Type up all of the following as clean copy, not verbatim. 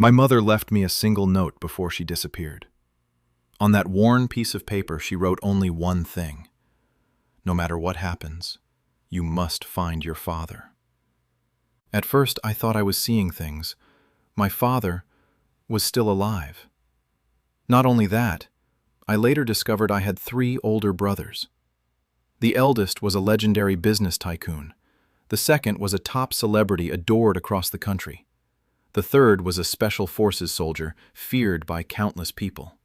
My mother left me a single note before she disappeared. On that worn piece of paper, she wrote only one thing. No matter what happens, you must find your father. At first, I thought I was seeing things. My father was still alive. Not only that, I later discovered I had 3 older brothers. The eldest was a legendary business tycoon. The second was a top celebrity adored across the country. The third was a special forces soldier feared by countless people.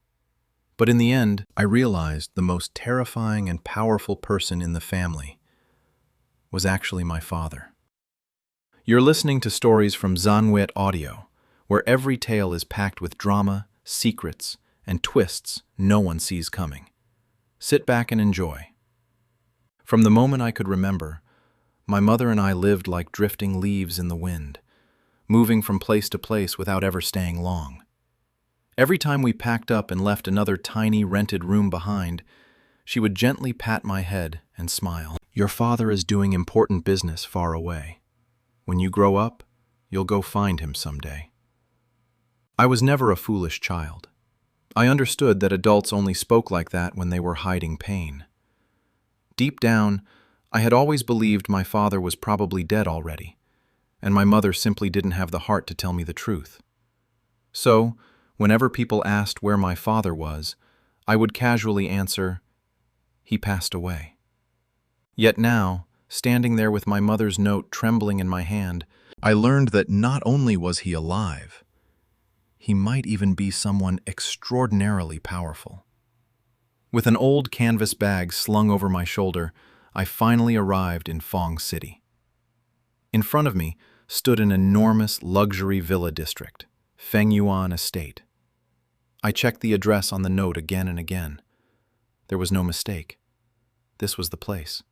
But in the end, I realized the most terrifying and powerful person in the family was actually my father. You're listening to stories from dramaaudio, where every tale is packed with drama, secrets, and twists no one sees coming. Sit back and enjoy. From the moment I could remember, my mother and I lived like drifting leaves in the wind, moving from place to place without ever staying long. Every time we packed up and left another tiny rented room behind, she would gently pat my head and smile. Your father is doing important business far away. When you grow up, you'll go find him someday. I was never a foolish child. I understood that adults only spoke like that when they were hiding pain. Deep down, I had always believed my father was probably dead already, and my mother simply didn't have the heart to tell me the truth. So, whenever people asked where my father was, I would casually answer, "He passed away." Yet now, standing there with my mother's note trembling in my hand, I learned that not only was he alive, he might even be someone extraordinarily powerful. With an old canvas bag slung over my shoulder, I finally arrived in Fong City. In front of me stood an enormous luxury villa district, Feng Yuan Estate. I checked the address on the note again and again. There was no mistake. This was the place.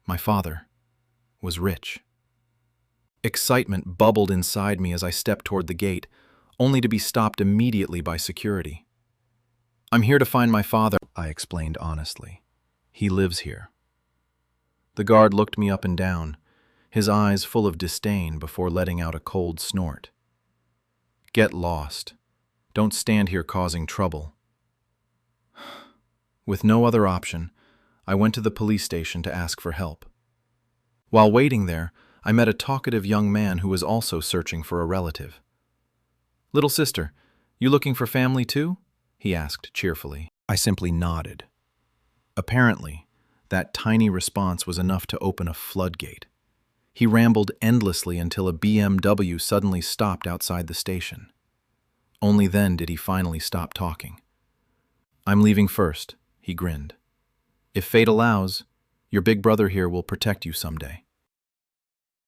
My father was rich. Excitement bubbled inside me as I stepped toward the gate, only to be stopped immediately by security. "I'm here to find my father," I explained honestly. "He lives here." The guard looked me up and down, his eyes full of disdain before letting out a cold snort. "Get lost. Don't stand here causing trouble." With no other option, I went to the police station to ask for help. While waiting there, I met a talkative young man who was also searching for a relative. "Little sister, you looking for family too?" he asked cheerfully. I simply nodded. Apparently, that tiny response was enough to open a floodgate. He rambled endlessly until a BMW suddenly stopped outside the station. Only then did he finally stop talking. "I'm leaving first," he grinned. "If fate allows, your big brother here will protect you someday."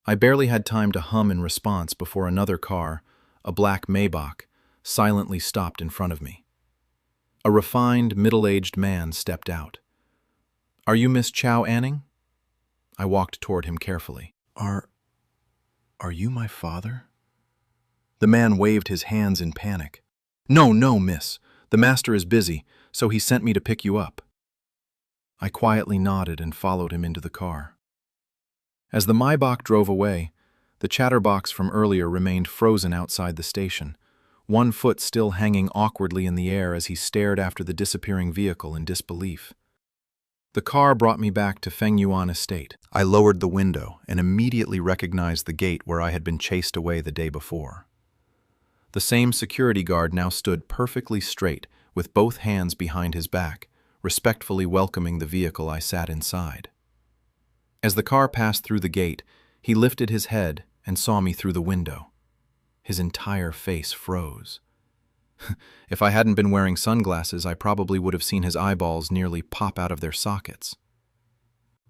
I barely had time to hum in response before another car, a black Maybach, silently stopped in front of me. A refined, middle-aged man stepped out. "Are you Miss Chow Anning?" I walked toward him carefully. Are you my father?" The man waved his hands in panic. No, miss. The master is busy, so he sent me to pick you up." I quietly nodded and followed him into the car. As the Maybach drove away, the chatterbox from earlier remained frozen outside the station, one foot still hanging awkwardly in the air as he stared after the disappearing vehicle in disbelief. The car brought me back to Feng Yuan Estate. I lowered the window and immediately recognized the gate where I had been chased away the day before. The same security guard now stood perfectly straight, with both hands behind his back, respectfully welcoming the vehicle I sat inside. As the car passed through the gate, he lifted his head and saw me through the window. His entire face froze. If I hadn't been wearing sunglasses, I probably would have seen his eyeballs nearly pop out of their sockets.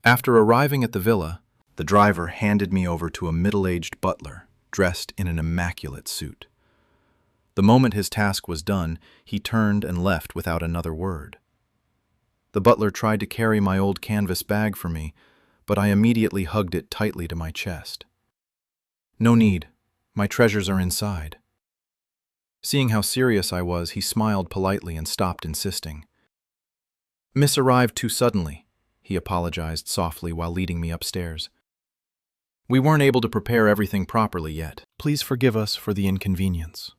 After arriving at the villa, the driver handed me over to a middle-aged butler, dressed in an immaculate suit. The moment his task was done, he turned and left without another word. The butler tried to carry my old canvas bag for me, but I immediately hugged it tightly to my chest. "No need. My treasures are inside." Seeing how serious I was, he smiled politely and stopped insisting. "Miss arrived too suddenly," he apologized softly while leading me upstairs. "We weren't able to prepare everything properly yet. Please forgive us for the inconvenience."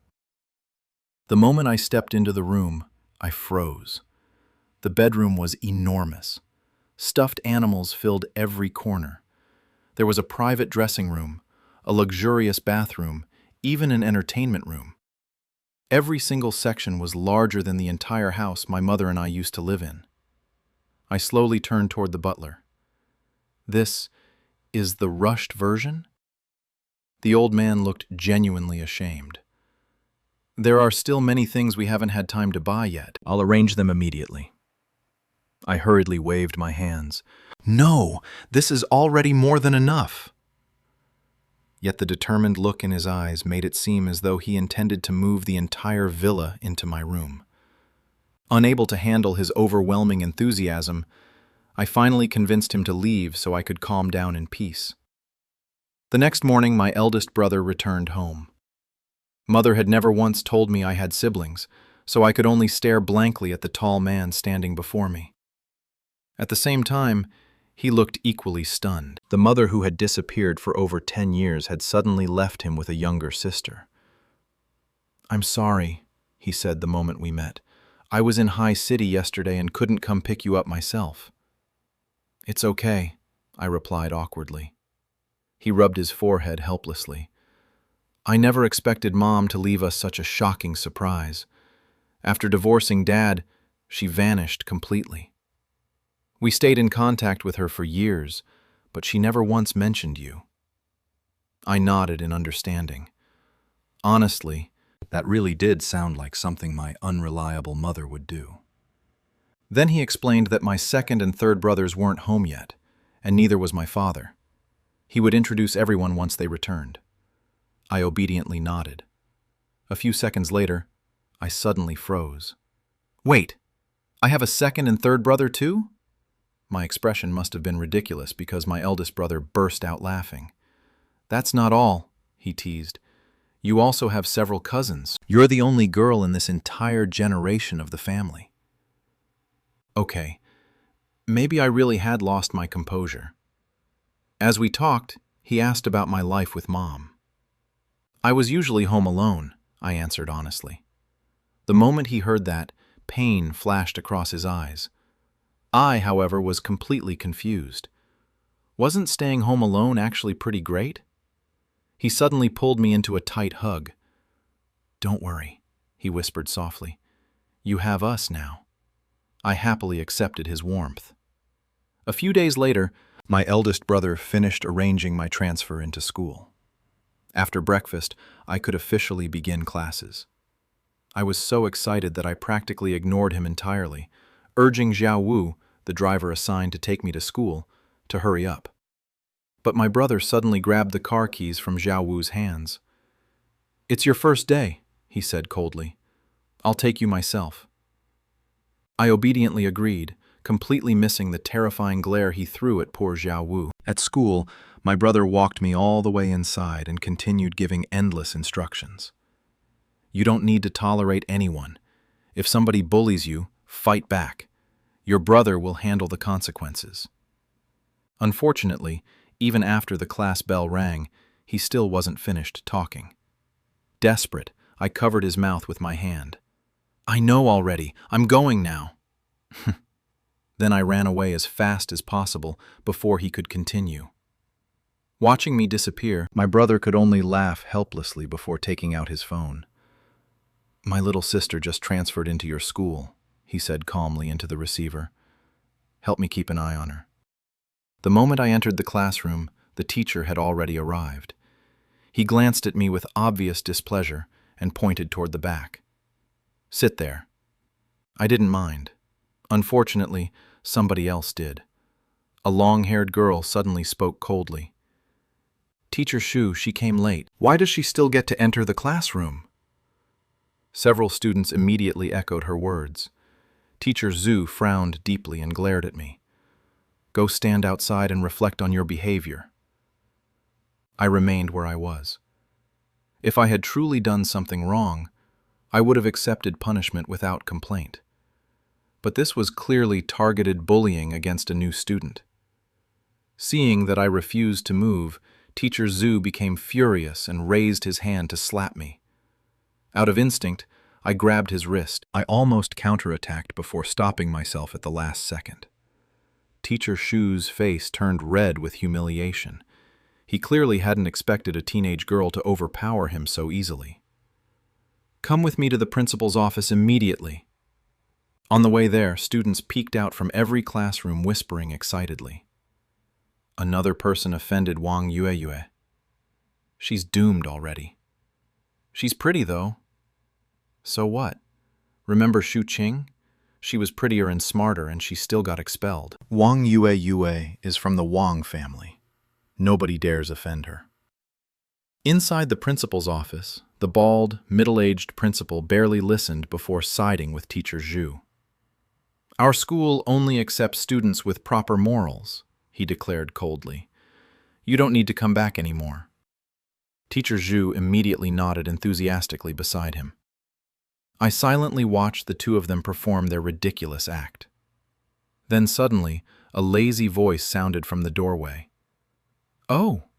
The moment I stepped into the room, I froze. The bedroom was enormous. Stuffed animals filled every corner. There was a private dressing room, a luxurious bathroom, even an entertainment room. Every single section was larger than the entire house my mother and I used to live in. I slowly turned toward the butler. "This is the rushed version?" The old man looked genuinely ashamed. "There are still many things we haven't had time to buy yet. I'll arrange them immediately." I hurriedly waved my hands. "No, this is already more than enough." Yet the determined look in his eyes made it seem as though he intended to move the entire villa into my room. Unable to handle his overwhelming enthusiasm, I finally convinced him to leave so I could calm down in peace. The next morning, my eldest brother returned home. Mother had never once told me I had siblings, so I could only stare blankly at the tall man standing before me. At the same time, he looked equally stunned. The mother who had disappeared for over 10 years had suddenly left him with a younger sister. "I'm sorry," he said the moment we met. "I was in High City yesterday and couldn't come pick you up myself." "It's okay," I replied awkwardly. He rubbed his forehead helplessly. "I never expected Mom to leave us such a shocking surprise. After divorcing Dad, she vanished completely. We stayed in contact with her for years, but she never once mentioned you." I nodded in understanding. Honestly, that really did sound like something my unreliable mother would do. Then he explained that my second and third brothers weren't home yet, and neither was my father. He would introduce everyone once they returned. I obediently nodded. A few seconds later, I suddenly froze. "Wait, I have a second and third brother too?" My expression must have been ridiculous because my eldest brother burst out laughing. "That's not all," he teased. "You also have several cousins. You're the only girl in this entire generation of the family." Okay, maybe I really had lost my composure. As we talked, he asked about my life with Mom. "I was usually home alone," I answered honestly. The moment he heard that, pain flashed across his eyes. I, however, was completely confused. Wasn't staying home alone actually pretty great? He suddenly pulled me into a tight hug. "Don't worry," he whispered softly. "You have us now." I happily accepted his warmth. A few days later, my eldest brother finished arranging my transfer into school. After breakfast, I could officially begin classes. I was so excited that I practically ignored him entirely, urging Xiao Wu, the driver assigned to take me to school, to hurry up. But my brother suddenly grabbed the car keys from Xiao Wu's hands. "It's your first day," he said coldly. "I'll take you myself." I obediently agreed, completely missing the terrifying glare he threw at poor Xiao Wu. At school, my brother walked me all the way inside and continued giving endless instructions. "You don't need to tolerate anyone. If somebody bullies you, fight back. Your brother will handle the consequences." Unfortunately, even after the class bell rang, he still wasn't finished talking. Desperate, I covered his mouth with my hand. "I know already. I'm going now." Then I ran away as fast as possible before he could continue. Watching me disappear, my brother could only laugh helplessly before taking out his phone. "My little sister just transferred into your school," he said calmly into the receiver. "Help me keep an eye on her." The moment I entered the classroom, the teacher had already arrived. He glanced at me with obvious displeasure and pointed toward the back. "Sit there." I didn't mind. Unfortunately, somebody else did. A long-haired girl suddenly spoke coldly. "Teacher Shu, she came late. Why does she still get to enter the classroom?" Several students immediately echoed her words. Teacher Zhu frowned deeply and glared at me. "Go stand outside and reflect on your behavior." I remained where I was. If I had truly done something wrong, I would have accepted punishment without complaint. But this was clearly targeted bullying against a new student. Seeing that I refused to move, Teacher Zhu became furious and raised his hand to slap me. Out of instinct, I grabbed his wrist. I almost counterattacked before stopping myself at the last second. Teacher Shu's face turned red with humiliation. He clearly hadn't expected a teenage girl to overpower him so easily. "Come with me to the principal's office immediately." On the way there, students peeked out from every classroom whispering excitedly. Another person offended Wang Yueyue. "She's doomed already." "She's pretty, though." "So what? Remember Shu Qing? She was prettier and smarter, and she still got expelled." Wang Yueyue is from the Wang family. Nobody dares offend her. Inside the principal's office, the bald, middle-aged principal barely listened before siding with Teacher Zhu. "Our school only accepts students with proper morals," he declared coldly. "You don't need to come back anymore." Teacher Zhu immediately nodded enthusiastically beside him. I silently watched the two of them perform their ridiculous act. Then suddenly, a lazy voice sounded from the doorway. "Oh,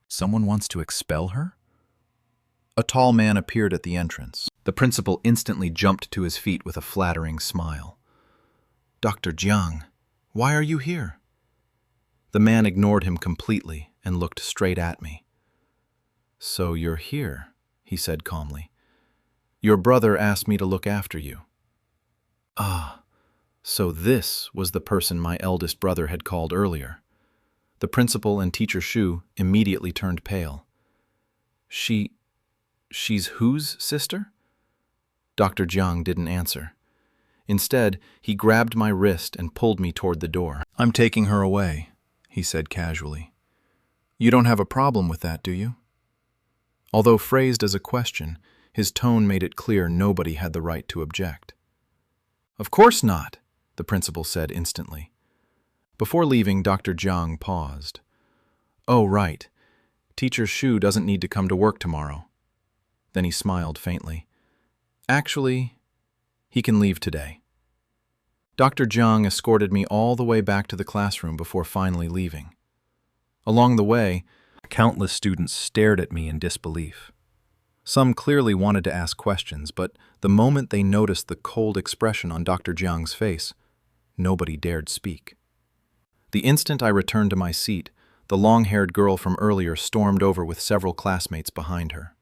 someone wants to expel her?" A tall man appeared at the entrance. The principal instantly jumped to his feet with a flattering smile. "Dr. Jiang, why are you here?" The man ignored him completely and looked straight at me. "So you're here," he said calmly. "Your brother asked me to look after you." Ah, so this was the person my eldest brother had called earlier. The principal and Teacher Shu immediately turned pale. She's whose sister?" Dr. Jiang didn't answer. Instead, he grabbed my wrist and pulled me toward the door. "I'm taking her away," he said casually. "You don't have a problem with that, do you?" Although phrased as a question, his tone made it clear nobody had the right to object. "Of course not," the principal said instantly. Before leaving, Dr. Jiang paused. "Oh, right. Teacher Shu doesn't need to come to work tomorrow." Then he smiled faintly. "Actually, he can leave today." Dr. Jiang escorted me all the way back to the classroom before finally leaving. Along the way, countless students stared at me in disbelief. Some clearly wanted to ask questions, but the moment they noticed the cold expression on Dr. Jiang's face, nobody dared speak. The instant I returned to my seat, the long-haired girl from earlier stormed over with several classmates behind her.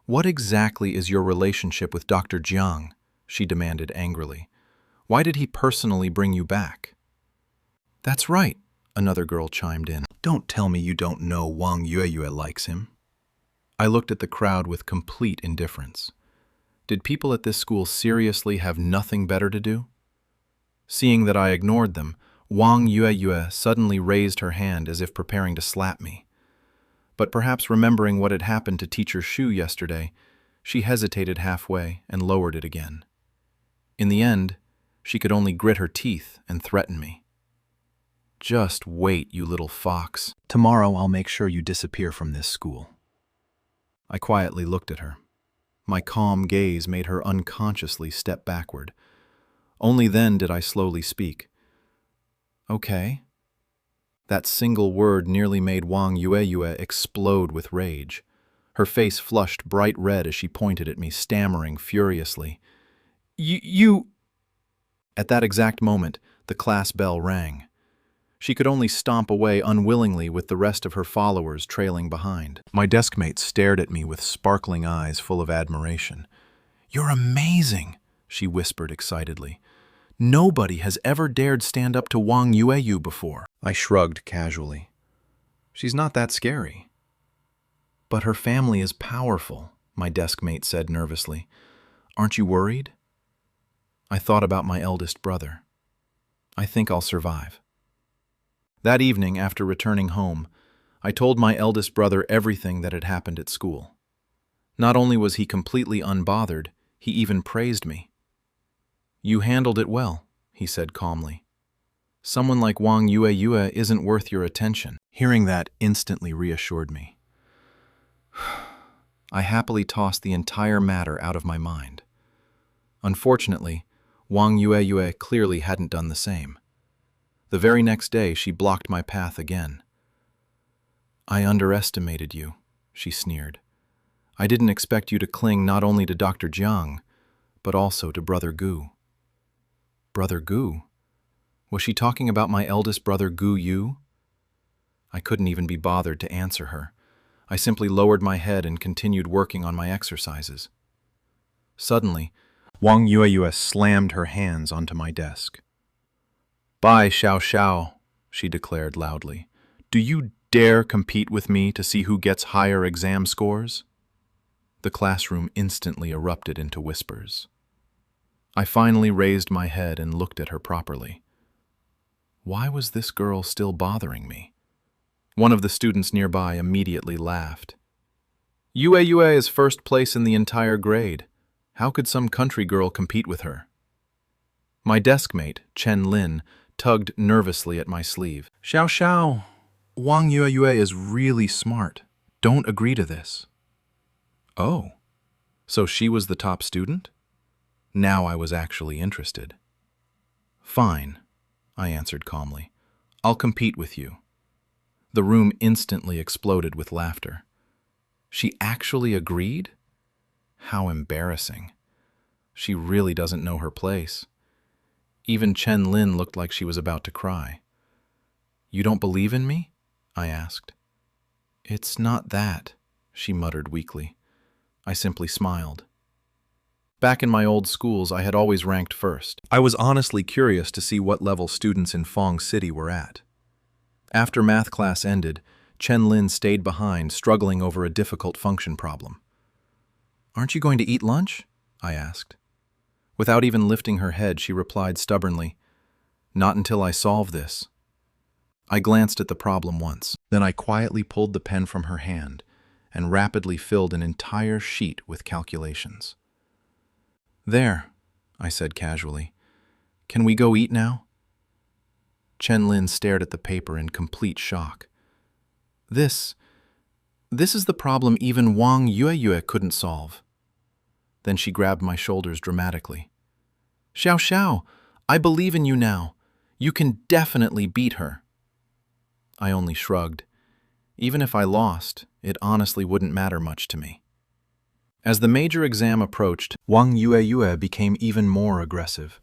"What exactly is your relationship with Dr. Jiang?" she demanded angrily. "Why did he personally bring you back?" "That's right," another girl chimed in. "Don't tell me you don't know Wang Yueyue likes him." I looked at the crowd with complete indifference. Did people at this school seriously have nothing better to do? Seeing that I ignored them, Wang Yueyue suddenly raised her hand as if preparing to slap me. But perhaps remembering what had happened to Teacher Shu yesterday, she hesitated halfway and lowered it again. In the end, she could only grit her teeth and threaten me. "Just wait, you little fox. Tomorrow I'll make sure you disappear from this school." I quietly looked at her. My calm gaze made her unconsciously step backward. Only then did I slowly speak. "Okay." That single word nearly made Wang Yueyue explode with rage. Her face flushed bright red as she pointed at me, stammering furiously. You... At that exact moment, the class bell rang. She could only stomp away unwillingly with the rest of her followers trailing behind. My deskmate stared at me with sparkling eyes full of admiration. "You're amazing," she whispered excitedly. "Nobody has ever dared stand up to Wang Yueyue before." I shrugged casually. "She's not that scary." "But her family is powerful," my deskmate said nervously. "Aren't you worried?" I thought about my eldest brother. "I think I'll survive." That evening, after returning home, I told my eldest brother everything that had happened at school. Not only was he completely unbothered, he even praised me. "You handled it well," he said calmly. "Someone like Wang Yueyue isn't worth your attention." Hearing that instantly reassured me. I happily tossed the entire matter out of my mind. Unfortunately, Wang Yueyue clearly hadn't done the same. The very next day, she blocked my path again. "I underestimated you," she sneered. I didn't expect you to cling not only to Dr. Jiang, but also to Brother Gu. Brother Gu? Was she talking about my eldest brother Gu Yu? I couldn't even be bothered to answer her. I simply lowered my head and continued working on my exercises. Suddenly, Wang Yue slammed her hands onto my desk. "Bai Xiao Xiao," she declared loudly. "Do you dare compete with me to see who gets higher exam scores?" The classroom instantly erupted into whispers. I finally raised my head and looked at her properly. Why was this girl still bothering me? One of the students nearby immediately laughed. Yue is first place in the entire grade. How could some country girl compete with her? My deskmate, Chen Lin, tugged nervously at my sleeve. "Xiao Xiao, Wang Yue is really smart. Don't agree to this." Oh, so she was the top student? Now I was actually interested. "Fine," I answered calmly. "I'll compete with you." The room instantly exploded with laughter. She actually agreed? How embarrassing. She really doesn't know her place. Even Chen Lin looked like she was about to cry. "You don't believe in me?" I asked. "It's not that," she muttered weakly. I simply smiled. Back in my old schools, I had always ranked first. I was honestly curious to see what level students in Fong City were at. After math class ended, Chen Lin stayed behind, struggling over a difficult function problem. "Aren't you going to eat lunch?" I asked. Without even lifting her head, she replied stubbornly, "Not until I solve this." I glanced at the problem once. Then I quietly pulled the pen from her hand and rapidly filled an entire sheet with calculations. "There," I said casually. "Can we go eat now?" Chen Lin stared at the paper in complete shock. This is the problem even Wang Yue couldn't solve." Then she grabbed my shoulders dramatically. "Xiao Xiao, I believe in you now. You can definitely beat her." I only shrugged. Even if I lost, it honestly wouldn't matter much to me. As the major exam approached, Wang Yue became even more aggressive.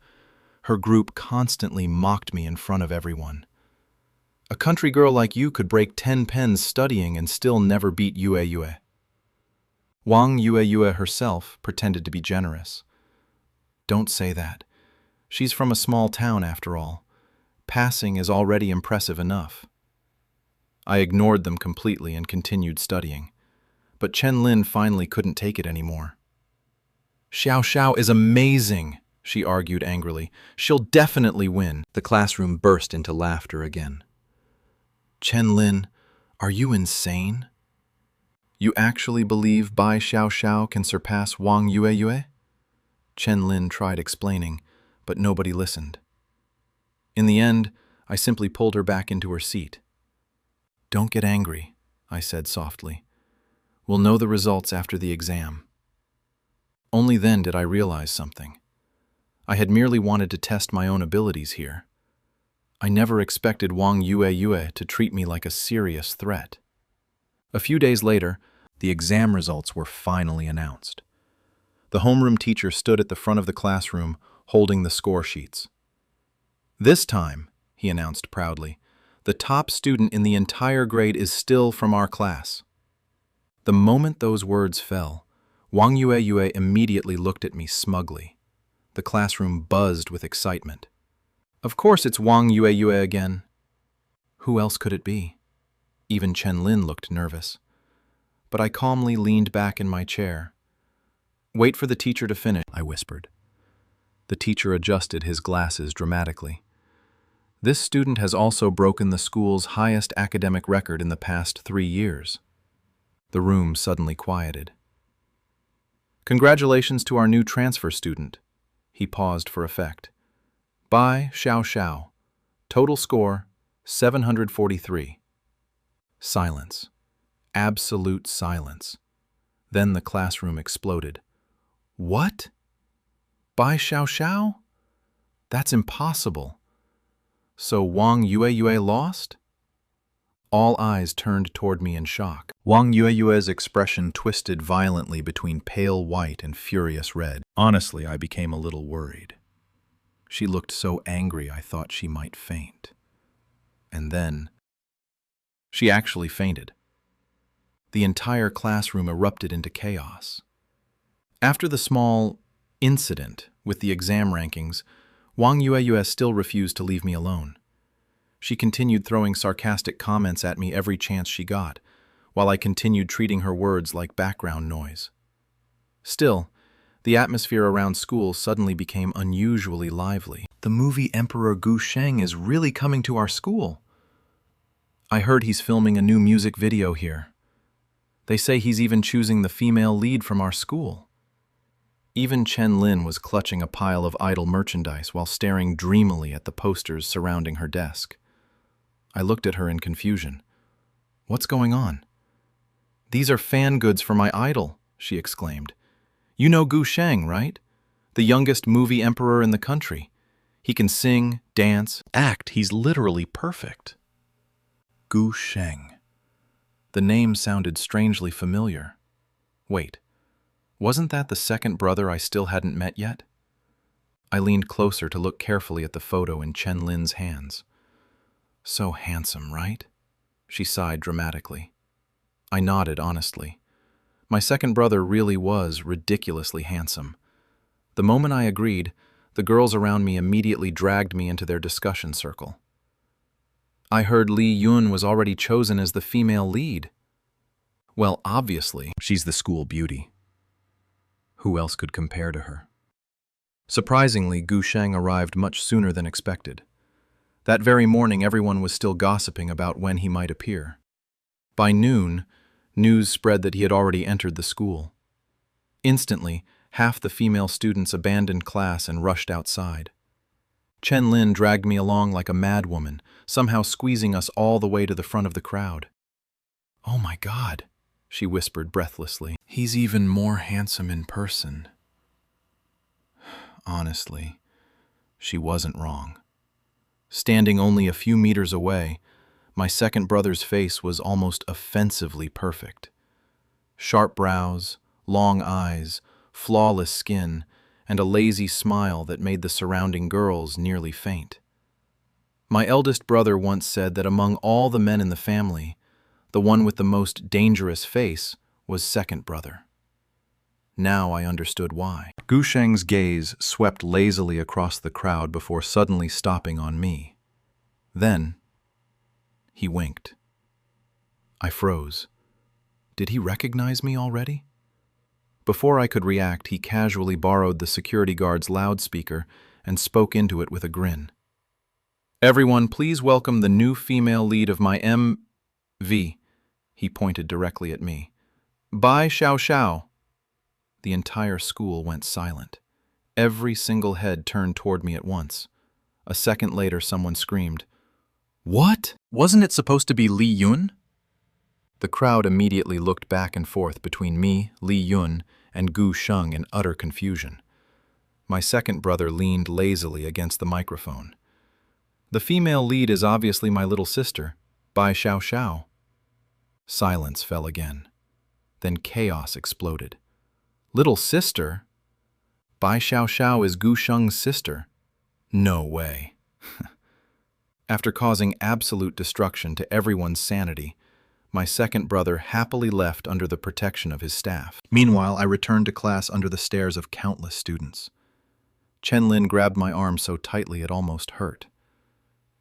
Her group constantly mocked me in front of everyone. "A country girl like you could break 10 pens studying and still never beat Yue." Wang Yue herself pretended to be generous. "Don't say that. She's from a small town after all. Passing is already impressive enough." I ignored them completely and continued studying. But Chen Lin finally couldn't take it anymore. "Xiao Xiao is amazing," she argued angrily. "She'll definitely win." The classroom burst into laughter again. "Chen Lin, are you insane? You actually believe Bai Xiao Xiao can surpass Wang Yue?" Chen Lin tried explaining, but nobody listened. In the end, I simply pulled her back into her seat. "Don't get angry," I said softly. "We'll know the results after the exam." Only then did I realize something. I had merely wanted to test my own abilities here. I never expected Wang Yue to treat me like a serious threat. A few days later, the exam results were finally announced. The homeroom teacher stood at the front of the classroom, holding the score sheets. "This time," he announced proudly, "the top student in the entire grade is still from our class." The moment those words fell, Wang Yue immediately looked at me smugly. The classroom buzzed with excitement. "Of course it's Wang Yue again." Who else could it be? Even Chen Lin looked nervous. But I calmly leaned back in my chair. "Wait for the teacher to finish," I whispered. The teacher adjusted his glasses dramatically. "This student has also broken the school's highest academic record in the past 3 years." The room suddenly quieted. "Congratulations to our new transfer student." He paused for effect. "Bai Xiao Xiao. Total score, 743. Silence. Absolute silence. Then the classroom exploded. "What? Bai Xiao Xiao? That's impossible. So Wang Yue lost?" All eyes turned toward me in shock. Wang Yueyue's expression twisted violently between pale white and furious red. Honestly, I became a little worried. She looked so angry I thought she might faint. And then, she actually fainted. The entire classroom erupted into chaos. After the small incident with the exam rankings, Wang Yueyue still refused to leave me alone. She continued throwing sarcastic comments at me every chance she got, while I continued treating her words like background noise. Still, the atmosphere around school suddenly became unusually lively. The movie Emperor Gu Sheng is really coming to our school. I heard he's filming a new music video here. They say he's even choosing the female lead from our school. Even Chen Lin was clutching a pile of idle merchandise while staring dreamily at the posters surrounding her desk. I looked at her in confusion. What's going on? These are fan goods for my idol, she exclaimed. You know Gu Sheng, right? The youngest movie emperor in the country. He can sing, dance, act. He's literally perfect. Gu Sheng. The name sounded strangely familiar. Wait, wasn't that the second brother I still hadn't met yet? I leaned closer to look carefully at the photo in Chen Lin's hands. So handsome, right? She sighed dramatically. I nodded honestly. My second brother really was ridiculously handsome. The moment I agreed, the girls around me immediately dragged me into their discussion circle. I heard Li Yun was already chosen as the female lead. Well, obviously, she's the school beauty. Who else could compare to her? Surprisingly, Gu Sheng arrived much sooner than expected. That very morning, everyone was still gossiping about when he might appear. By noon, news spread that he had already entered the school. Instantly, half the female students abandoned class and rushed outside. Chen Lin dragged me along like a madwoman, somehow squeezing us all the way to the front of the crowd. "Oh my God," she whispered breathlessly. "He's even more handsome in person." Honestly, she wasn't wrong. Standing only a few meters away, my second brother's face was almost offensively perfect. Sharp brows, long eyes, flawless skin, and a lazy smile that made the surrounding girls nearly faint. My eldest brother once said that among all the men in the family, the one with the most dangerous face was second brother. Now I understood why. Gu Sheng's gaze swept lazily across the crowd before suddenly stopping on me. Then, he winked. I froze. Did he recognize me already? Before I could react, he casually borrowed the security guard's loudspeaker and spoke into it with a grin. "Everyone, please welcome the new female lead of my M.V." He pointed directly at me. "Bai Xiao Xiao." The entire school went silent. Every single head turned toward me at once. A second later, someone screamed, "What? Wasn't it supposed to be Li Yun?" The crowd immediately looked back and forth between me, Li Yun, and Gu Sheng in utter confusion. My second brother leaned lazily against the microphone. "The female lead is obviously my little sister, Bai Xiao Xiao." Silence fell again. Then chaos exploded. "Little sister? Bai Xiao Xiao is Gu Sheng's sister? No way." After causing absolute destruction to everyone's sanity, my second brother happily left under the protection of his staff. Meanwhile, I returned to class under the stares of countless students. Chen Lin grabbed my arm so tightly it almost hurt.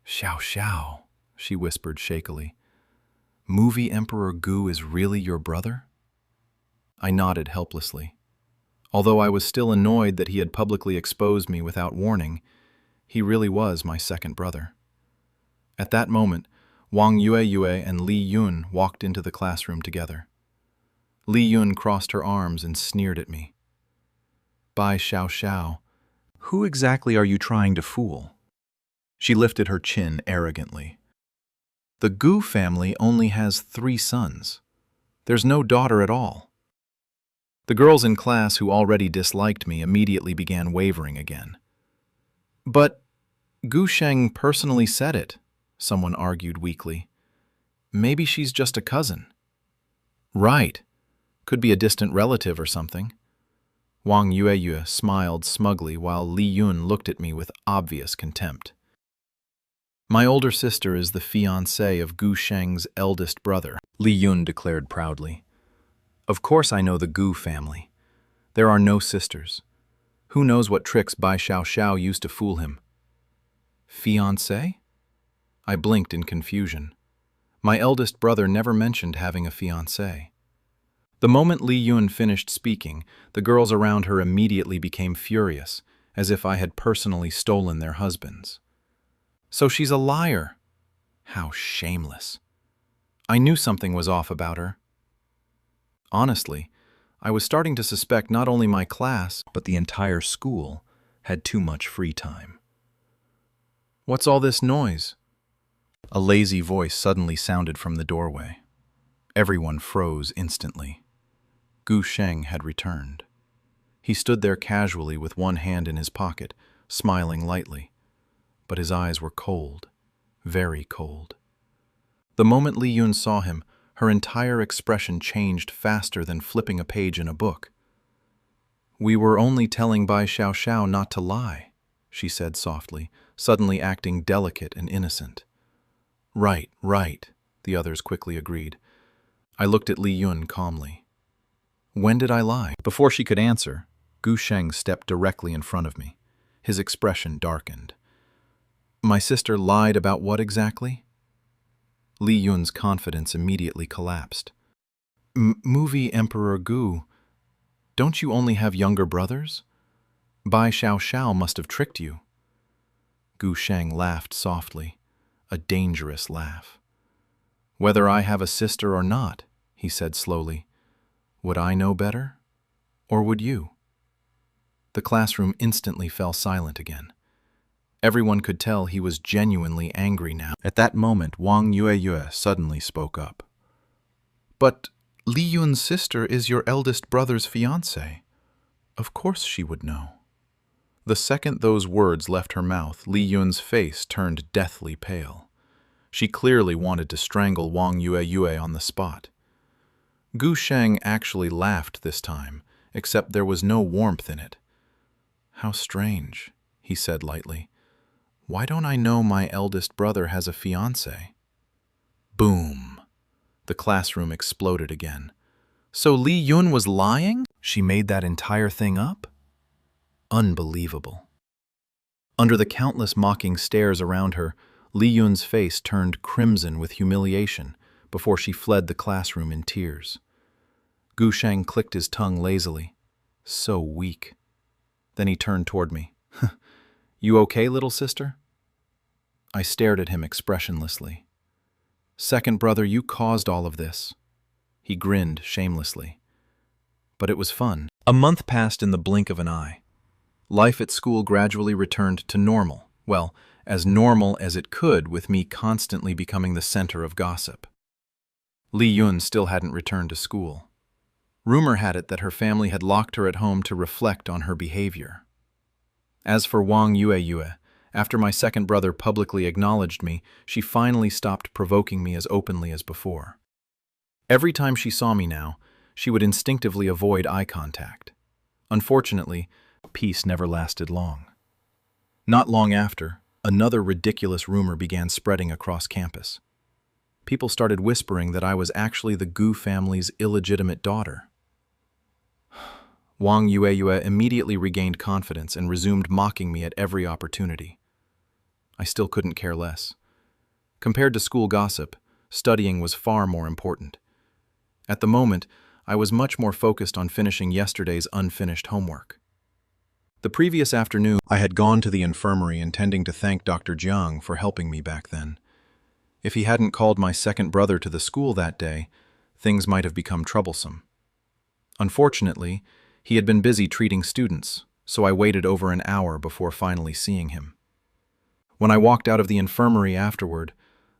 "Xiao Xiao," she whispered shakily. "Movie Emperor Gu is really your brother?" I nodded helplessly. Although I was still annoyed that he had publicly exposed me without warning, he really was my second brother. At that moment, Wang Yueyue and Li Yun walked into the classroom together. Li Yun crossed her arms and sneered at me. "Bai Xiao Xiao, who exactly are you trying to fool?" She lifted her chin arrogantly. "The Gu family only has 3 sons. There's no daughter at all." The girls in class who already disliked me immediately began wavering again. "But Gu Sheng personally said it," someone argued weakly. Maybe she's just a cousin. Right. Could be a distant relative or something. Wang Yueyue smiled smugly while Li Yun looked at me with obvious contempt. My older sister is the fiancée of Gu Sheng's eldest brother, Li Yun declared proudly. Of course I know the Gu family. There are no sisters. Who knows what tricks Bai Xiao used to fool him? Fiancé? I blinked in confusion. My eldest brother never mentioned having a fiancé. The moment Li Yun finished speaking, the girls around her immediately became furious, as if I had personally stolen their husbands. So she's a liar. How shameless. I knew something was off about her. Honestly, I was starting to suspect not only my class, but the entire school had too much free time. What's all this noise? A lazy voice suddenly sounded from the doorway. Everyone froze instantly. Gu Sheng had returned. He stood there casually with one hand in his pocket, smiling lightly. But his eyes were cold, very cold. The moment Li Yun saw him, her entire expression changed faster than flipping a page in a book. "We were only telling Bai Xiao not to lie," she said softly, suddenly acting delicate and innocent. Right, the others quickly agreed. I looked at Li Yun calmly. When did I lie? Before she could answer, Gu Sheng stepped directly in front of me. His expression darkened. My sister lied about what exactly? Li Yun's confidence immediately collapsed. Movie Emperor Gu, don't you only have younger brothers? Bai Xiao must have tricked you. Gu Sheng laughed softly, a dangerous laugh. Whether I have a sister or not, he said slowly, would I know better? Or would you? The classroom instantly fell silent again. Everyone could tell he was genuinely angry now. At that moment, Wang Yueyue suddenly spoke up. But Li Yun's sister is your eldest brother's fiancée. Of course she would know. The second those words left her mouth, Li Yun's face turned deathly pale. She clearly wanted to strangle Wang Yueyue on the spot. Gu Sheng actually laughed this time, except there was no warmth in it. How strange, he said lightly. Why don't I know my eldest brother has a fiancée? Boom. The classroom exploded again. So Li Yun was lying? She made that entire thing up? Unbelievable. Under the countless mocking stares around her, Li Yun's face turned crimson with humiliation before she fled the classroom in tears. Gu Sheng clicked his tongue lazily. So weak. Then he turned toward me. You okay, little sister? I stared at him expressionlessly. Second brother, you caused all of this. He grinned shamelessly. But it was fun. A month passed in the blink of an eye. Life at school gradually returned to normal. Well, as normal as it could, with me constantly becoming the center of gossip. Li Yun still hadn't returned to school. Rumor had it that her family had locked her at home to reflect on her behavior. As for Wang Yueyue, after my second brother publicly acknowledged me, she finally stopped provoking me as openly as before. Every time she saw me now, she would instinctively avoid eye contact. Unfortunately, peace never lasted long. Not long after, another ridiculous rumor began spreading across campus. People started whispering that I was actually the Gu family's illegitimate daughter. Wang Yueyue immediately regained confidence and resumed mocking me at every opportunity. I still couldn't care less. Compared to school gossip, studying was far more important. At the moment, I was much more focused on finishing yesterday's unfinished homework. The previous afternoon, I had gone to the infirmary intending to thank Dr. Jiang for helping me back then. If he hadn't called my second brother to the school that day, things might have become troublesome. Unfortunately, he had been busy treating students, so I waited over an hour before finally seeing him. When I walked out of the infirmary afterward,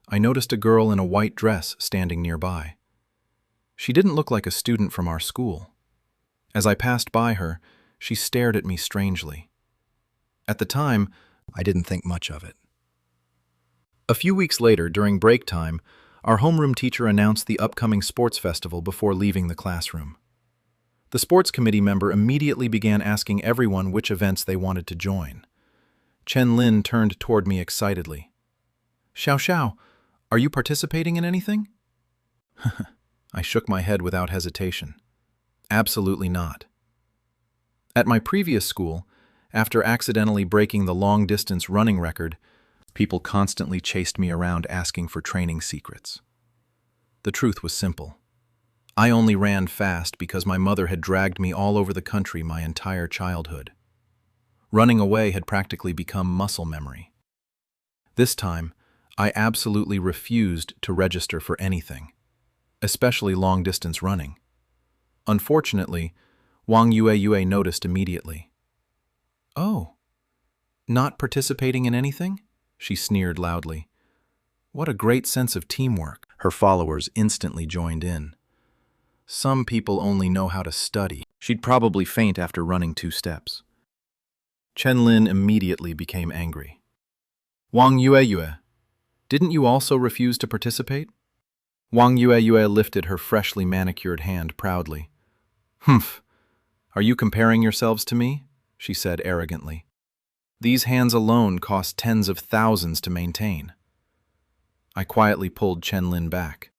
I noticed a girl in a white dress standing nearby. She didn't look like a student from our school. As I passed by her, she stared at me strangely. At the time, I didn't think much of it. A few weeks later, during break time, Our homeroom teacher announced the upcoming sports festival before leaving the classroom. The sports committee member immediately began asking everyone which events they wanted to join. Chen Lin turned toward me excitedly. "Xiao Xiao, are you participating in anything?" I shook my head without hesitation. Absolutely not. At my previous school, after accidentally breaking the long-distance running record, people constantly chased me around asking for training secrets. The truth was simple. I only ran fast because my mother had dragged me all over the country my entire childhood. Running away had practically become muscle memory. This time, I absolutely refused to register for anything, especially long-distance running. Unfortunately, Wang Yue noticed immediately. "Oh, not participating in anything?" she sneered loudly. What a great sense of teamwork. Her followers instantly joined in. Some people only know how to study. She'd probably faint after running 2 steps. Chen Lin immediately became angry. "Wang Yue, didn't you also refuse to participate?" Wang Yue lifted her freshly manicured hand proudly. "Humph, are you comparing yourselves to me?" she said arrogantly. "These hands alone cost tens of thousands to maintain." I quietly pulled Chen Lin back.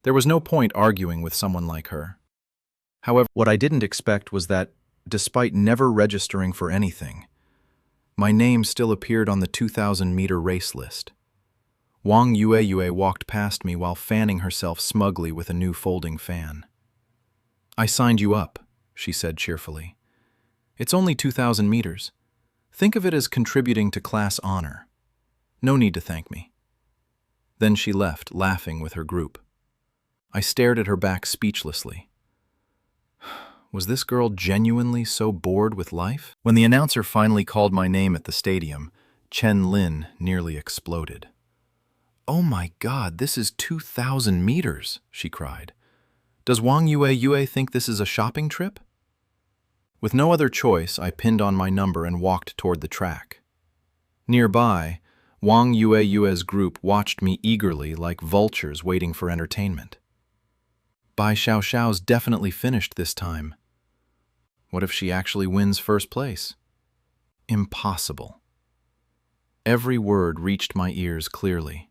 There was no point arguing with someone like her. However, what I didn't expect was that, despite never registering for anything, my name still appeared on the 2,000-meter race list. Wang Yue walked past me while fanning herself smugly with a new folding fan. "I signed you up," she said cheerfully. "It's only 2,000 meters. Think of it as contributing to class honor. No need to thank me." Then she left, laughing with her group. I stared at her back speechlessly. Was this girl genuinely so bored with life? When the announcer finally called my name at the stadium, Chen Lin nearly exploded. "Oh my God, this is 2,000 meters, she cried. "Does Wang Yue think this is a shopping trip?" With no other choice, I pinned on my number and walked toward the track. Nearby, Wang Yue's group watched me eagerly like vultures waiting for entertainment. Bai Xiao's definitely finished this time. What if she actually wins first place? Impossible. Every word reached my ears clearly.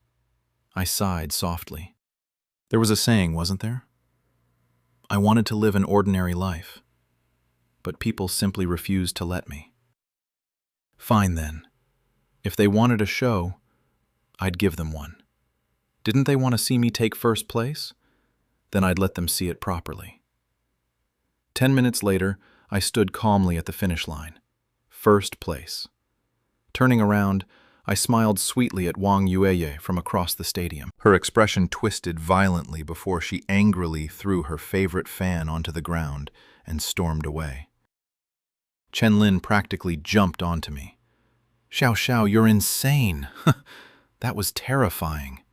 I sighed softly. There was a saying, wasn't there? I wanted to live an ordinary life, but people simply refused to let me. Fine then. If they wanted a show, I'd give them one. Didn't they want to see me take first place? Then I'd let them see it properly. 10 minutes later, I stood calmly at the finish line. First place. Turning around, I smiled sweetly at Wang Yue from across the stadium. Her expression twisted violently before she angrily threw her favorite fan onto the ground and stormed away. Chen Lin practically jumped onto me. "Xiao, you're insane." That was terrifying.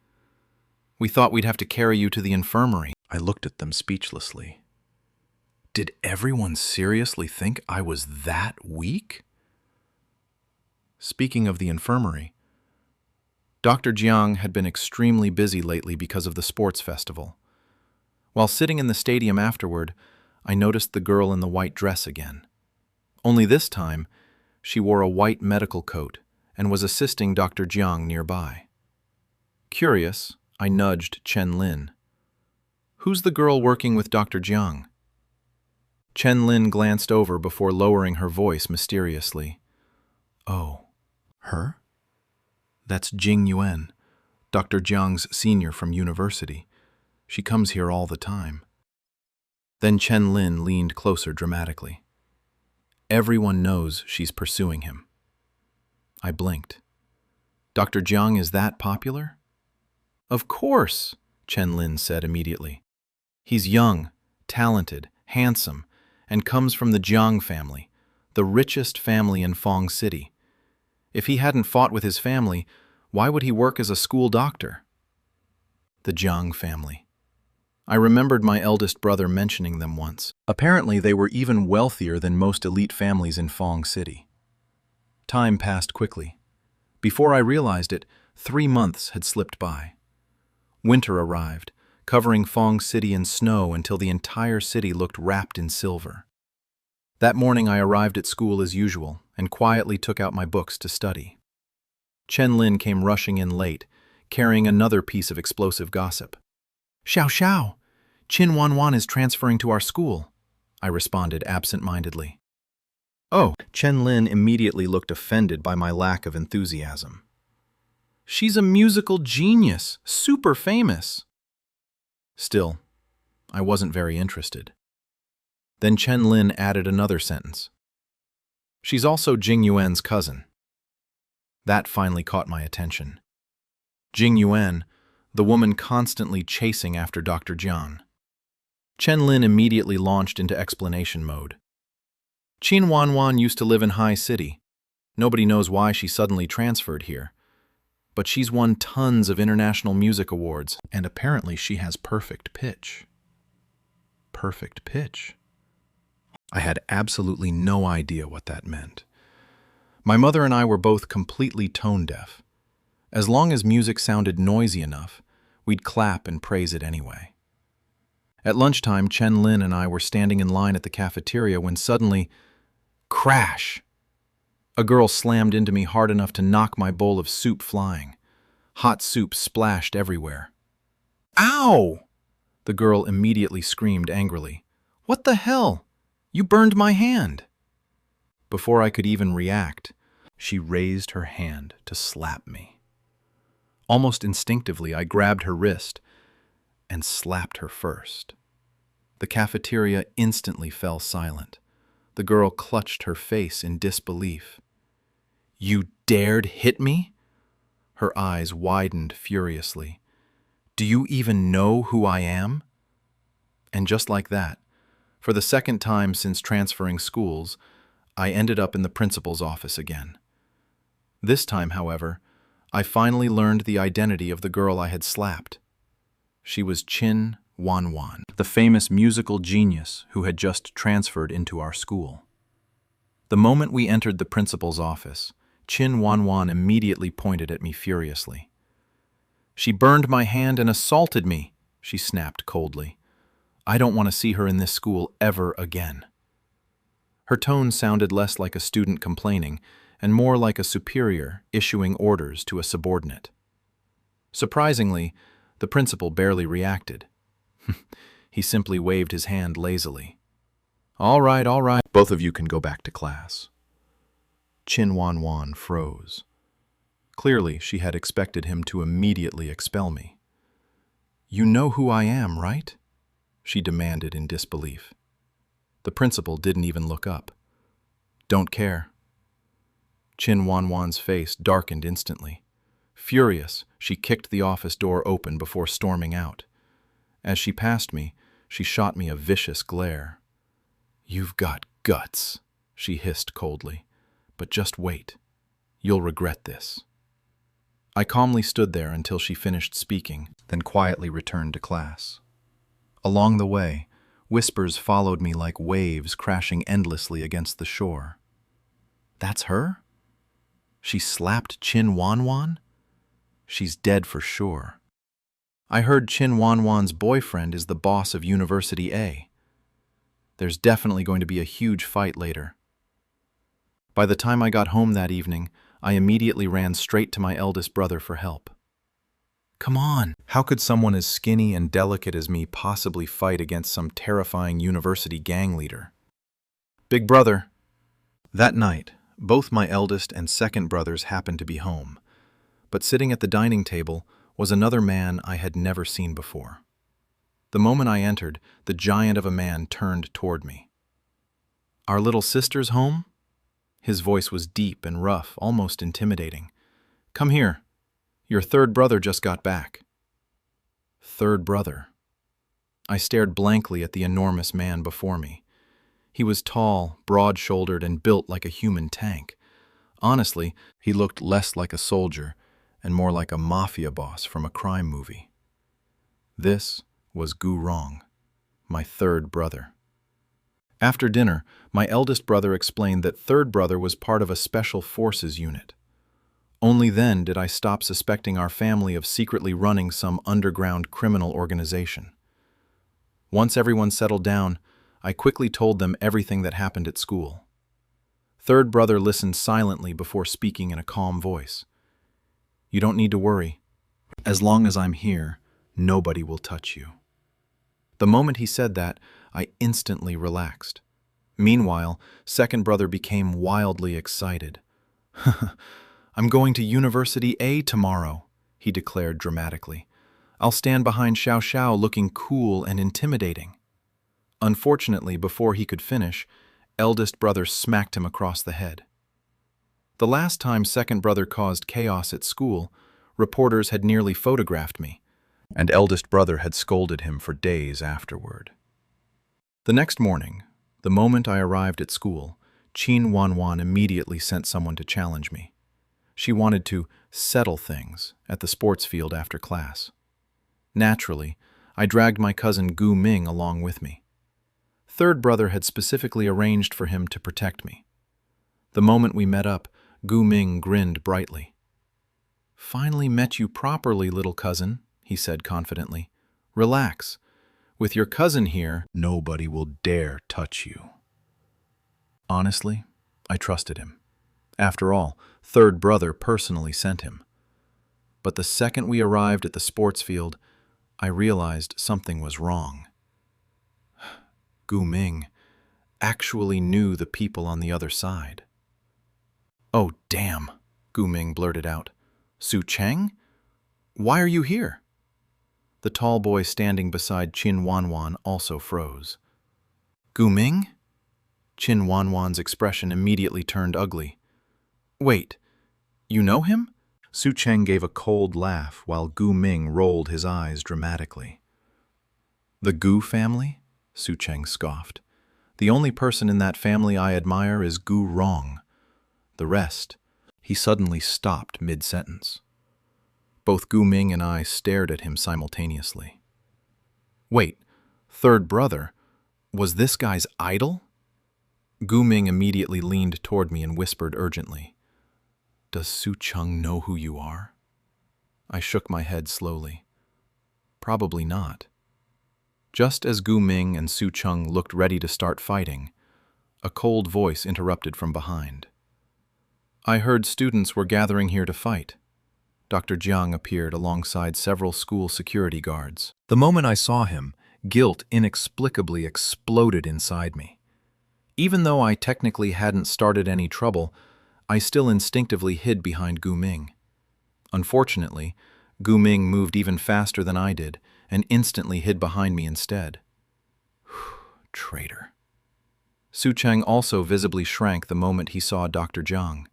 "We thought we'd have to carry you to the infirmary." I looked at them speechlessly. Did everyone seriously think I was that weak? Speaking of the infirmary, Dr. Jiang had been extremely busy lately because of the sports festival. While sitting in the stadium afterward, I noticed the girl in the white dress again. Only this time, she wore a white medical coat and was assisting Dr. Jiang nearby. Curious, I nudged Chen Lin. "Who's the girl working with Dr. Jiang?" Chen Lin glanced over before lowering her voice mysteriously. "Oh, her? That's Jing Yuan, Dr. Jiang's senior from university. She comes here all the time." Then Chen Lin leaned closer dramatically. "Everyone knows she's pursuing him." I blinked. "Dr. Jiang is that popular?" "Of course," Chen Lin said immediately. "He's young, talented, handsome, and comes from the Jiang family, the richest family in Fong City. If he hadn't fought with his family, why would he work as a school doctor?" The Jiang family. I remembered my eldest brother mentioning them once. Apparently, they were even wealthier than most elite families in Fong City. Time passed quickly. Before I realized it, 3 months had slipped by. Winter arrived, covering Fong City in snow until the entire city looked wrapped in silver. That morning I arrived at school as usual and quietly took out my books to study. Chen Lin came rushing in late, carrying another piece of explosive gossip. "Xiao Xiao, Qin Wanwan is transferring to our school," I responded absent-mindedly. "Oh," Chen Lin immediately looked offended by my lack of enthusiasm. "She's a musical genius, super famous." Still, I wasn't very interested. Then Chen Lin added another sentence. "She's also Jing Yuan's cousin." That finally caught my attention. Jing Yuan, the woman constantly chasing after Dr. Jiang. Chen Lin immediately launched into explanation mode. "Qin Wanwan used to live in High City. Nobody knows why she suddenly transferred here. But she's won tons of international music awards, and apparently she has perfect pitch." Perfect pitch? I had absolutely no idea what that meant. My mother and I were both completely tone-deaf. As long as music sounded noisy enough, we'd clap and praise it anyway. At lunchtime, Chen Lin and I were standing in line at the cafeteria when suddenly, crash! A girl slammed into me hard enough to knock my bowl of soup flying. Hot soup splashed everywhere. "Ow!" The girl immediately screamed angrily. "What the hell? You burned my hand!" Before I could even react, she raised her hand to slap me. Almost instinctively, I grabbed her wrist and slapped her first. The cafeteria instantly fell silent. The girl clutched her face in disbelief. "You dared hit me?" Her eyes widened furiously. "Do you even know who I am?" And just like that, for the second time since transferring schools, I ended up in the principal's office again. This time, however, I finally learned the identity of the girl I had slapped. She was Qin Wanwan, the famous musical genius who had just transferred into our school. The moment we entered the principal's office, Qin Wanwan immediately pointed at me furiously. "She burned my hand and assaulted me," she snapped coldly. "I don't want to see her in this school ever again." Her tone sounded less like a student complaining and more like a superior issuing orders to a subordinate. Surprisingly, the principal barely reacted. He simply waved his hand lazily. All right, both of you can go back to class." Qin Wanwan froze. Clearly, she had expected him to immediately expel me. "You know who I am, right?" she demanded in disbelief. The principal didn't even look up. "Don't care." Qin Wanwan's face darkened instantly. Furious, she kicked the office door open before storming out. As she passed me, she shot me a vicious glare. "You've got guts," she hissed coldly. "But just wait. You'll regret this." I calmly stood there until she finished speaking, then quietly returned to class. Along the way, whispers followed me like waves crashing endlessly against the shore. "That's her? She slapped Qin Wanwan? She's dead for sure. I heard Qin Wanwan's boyfriend is the boss of University A. There's definitely going to be a huge fight later." By the time I got home that evening, I immediately ran straight to my eldest brother for help. Come on, how could someone as skinny and delicate as me possibly fight against some terrifying university gang leader? "Big brother." That night, both my eldest and second brothers happened to be home, but sitting at the dining table was another man I had never seen before. The moment I entered, the giant of a man turned toward me. "Our little sister's home?" His voice was deep and rough, almost intimidating. "Come here. Your third brother just got back." Third brother. I stared blankly at the enormous man before me. He was tall, broad-shouldered, and built like a human tank. Honestly, he looked less like a soldier and more like a mafia boss from a crime movie. This was Gu Rong, my third brother. After dinner, my eldest brother explained that third brother was part of a special forces unit. Only then did I stop suspecting our family of secretly running some underground criminal organization. Once everyone settled down, I quickly told them everything that happened at school. Third brother listened silently before speaking in a calm voice. "You don't need to worry. As long as I'm here, nobody will touch you." The moment he said that, I instantly relaxed. Meanwhile, second brother became wildly excited. "I'm going to University A tomorrow," he declared dramatically. "I'll stand behind Xiao Xiao looking cool and intimidating." Unfortunately, before he could finish, eldest brother smacked him across the head. The last time second brother caused chaos at school, reporters had nearly photographed me, and eldest brother had scolded him for days afterward. The next morning, the moment I arrived at school, Qin Wanwan immediately sent someone to challenge me. She wanted to settle things at the sports field after class. Naturally, I dragged my cousin Gu Ming along with me. Third brother had specifically arranged for him to protect me. The moment we met up, Gu Ming grinned brightly. "Finally met you properly, little cousin," he said confidently. "Relax. With your cousin here, nobody will dare touch you." Honestly, I trusted him. After all, third brother personally sent him. But the second we arrived at the sports field, I realized something was wrong. Gu Ming actually knew the people on the other side. "Oh, damn," Gu Ming blurted out. "Su Cheng? Why are you here?" The tall boy standing beside Qin Wanwan also froze. "Gu Ming?" Qin Wanwan's expression immediately turned ugly. "Wait, you know him?" Su Cheng gave a cold laugh while Gu Ming rolled his eyes dramatically. "The Gu family?" Su Cheng scoffed. "The only person in that family I admire is Gu Rong. The rest—" He suddenly stopped mid-sentence. Both Gu Ming and I stared at him simultaneously. "Wait, third brother, was this guy's idol?" Gu Ming immediately leaned toward me and whispered urgently, "Does Su Cheng know who you are?" I shook my head slowly. "Probably not." Just as Gu Ming and Su Cheng looked ready to start fighting, a cold voice interrupted from behind. "I heard students were gathering here to fight." Dr. Jiang appeared alongside several school security guards. The moment I saw him, guilt inexplicably exploded inside me. Even though I technically hadn't started any trouble, I still instinctively hid behind Gu Ming. Unfortunately, Gu Ming moved even faster than I did and instantly hid behind me instead. Traitor. Su Cheng also visibly shrank the moment he saw Dr. Jiang.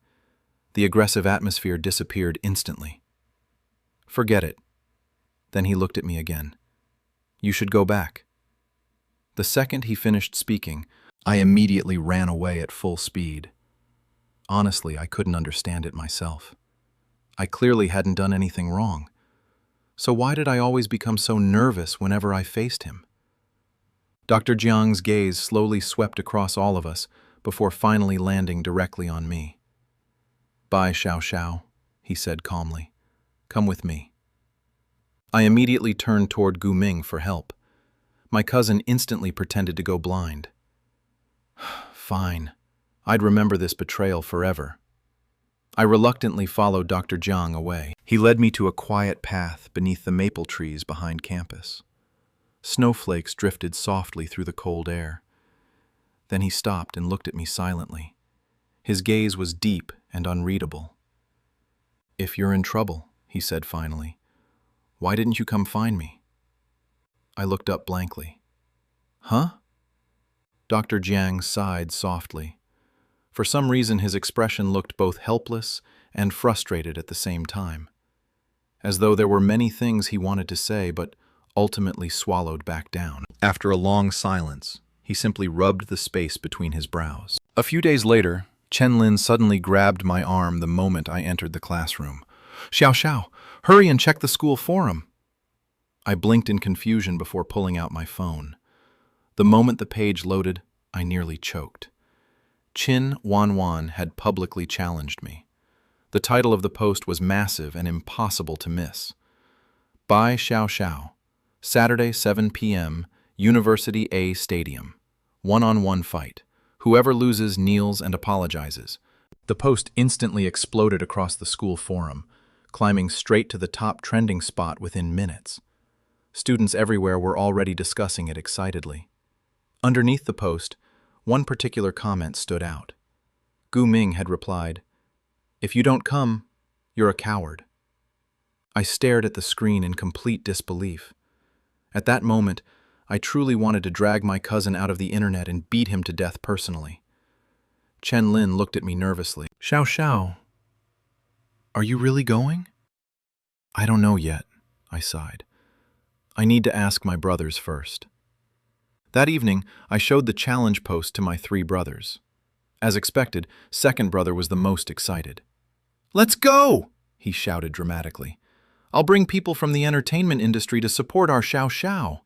The aggressive atmosphere disappeared instantly. "Forget it." Then he looked at me again. "You should go back." The second he finished speaking, I immediately ran away at full speed. Honestly, I couldn't understand it myself. I clearly hadn't done anything wrong. So why did I always become so nervous whenever I faced him? Dr. Jiang's gaze slowly swept across all of us before finally landing directly on me. "Bye, Xiao Xiao," he said calmly. "Come with me." I immediately turned toward Gu Ming for help. My cousin instantly pretended to go blind. Fine. I'd remember this betrayal forever. I reluctantly followed Dr. Jiang away. He led me to a quiet path beneath the maple trees behind campus. Snowflakes drifted softly through the cold air. Then he stopped and looked at me silently. His gaze was deep and unreadable. "If you're in trouble," he said finally, "why didn't you come find me?" I looked up blankly. "Huh?" Dr. Jiang sighed softly. For some reason, his expression looked both helpless and frustrated at the same time, as though there were many things he wanted to say but ultimately swallowed back down. After a long silence, he simply rubbed the space between his brows. A few days later, Chen Lin suddenly grabbed my arm the moment I entered the classroom. "Xiao Xiao, hurry and check the school forum." I blinked in confusion before pulling out my phone. The moment the page loaded, I nearly choked. Qin Wanwan had publicly challenged me. The title of the post was massive and impossible to miss. Bai Xiao Xiao, Saturday 7 p.m., University A Stadium. One-on-one fight. Whoever loses kneels and apologizes. The post instantly exploded across the school forum, climbing straight to the top trending spot within minutes. Students everywhere were already discussing it excitedly. Underneath the post, one particular comment stood out. Gu Ming had replied, "If you don't come, you're a coward." I stared at the screen in complete disbelief. At that moment, I truly wanted to drag my cousin out of the internet and beat him to death personally. Chen Lin looked at me nervously. "Xiao Xiao, are you really going?" "I don't know yet," I sighed. "I need to ask my brothers first." That evening, I showed the challenge post to my 3 brothers. As expected, second brother was the most excited. "Let's go!" he shouted dramatically. "I'll bring people from the entertainment industry to support our Xiao Xiao."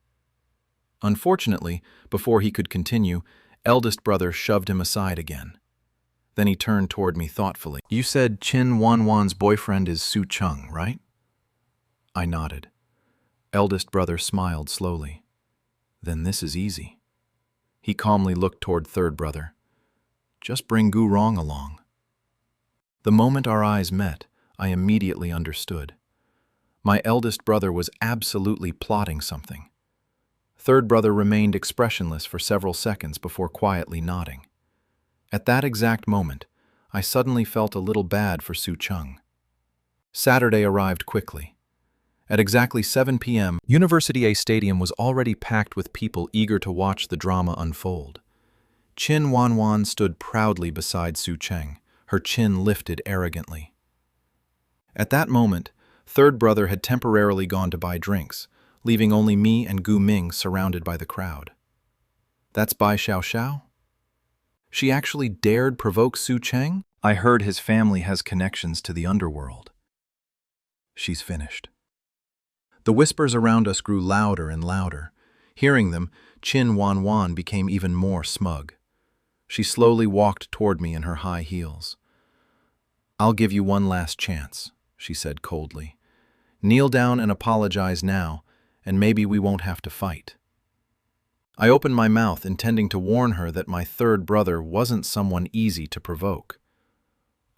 Unfortunately, before he could continue, eldest brother shoved him aside again. Then he turned toward me thoughtfully. "You said Qin Wanwan's boyfriend is Su Cheng, right?" I nodded. Eldest brother smiled slowly. "Then this is easy." He calmly looked toward third brother. "Just bring Gu Rong along." The moment our eyes met, I immediately understood. My eldest brother was absolutely plotting something. Third brother remained expressionless for several seconds before quietly nodding. At that exact moment, I suddenly felt a little bad for Su Cheng. Saturday arrived quickly. At exactly 7 p.m., University A Stadium was already packed with people eager to watch the drama unfold. Qin Wanwan stood proudly beside Su Cheng, her chin lifted arrogantly. At that moment, third brother had temporarily gone to buy drinks, leaving only me and Gu Ming surrounded by the crowd. "That's Bai Xiao Xiao? She actually dared provoke Su Cheng? I heard his family has connections to the underworld." "She's finished." The whispers around us grew louder and louder. Hearing them, Qin Wanwan became even more smug. She slowly walked toward me in her high heels. "I'll give you one last chance," she said coldly. "Kneel down and apologize now, and maybe we won't have to fight." I opened my mouth, intending to warn her that my third brother wasn't someone easy to provoke.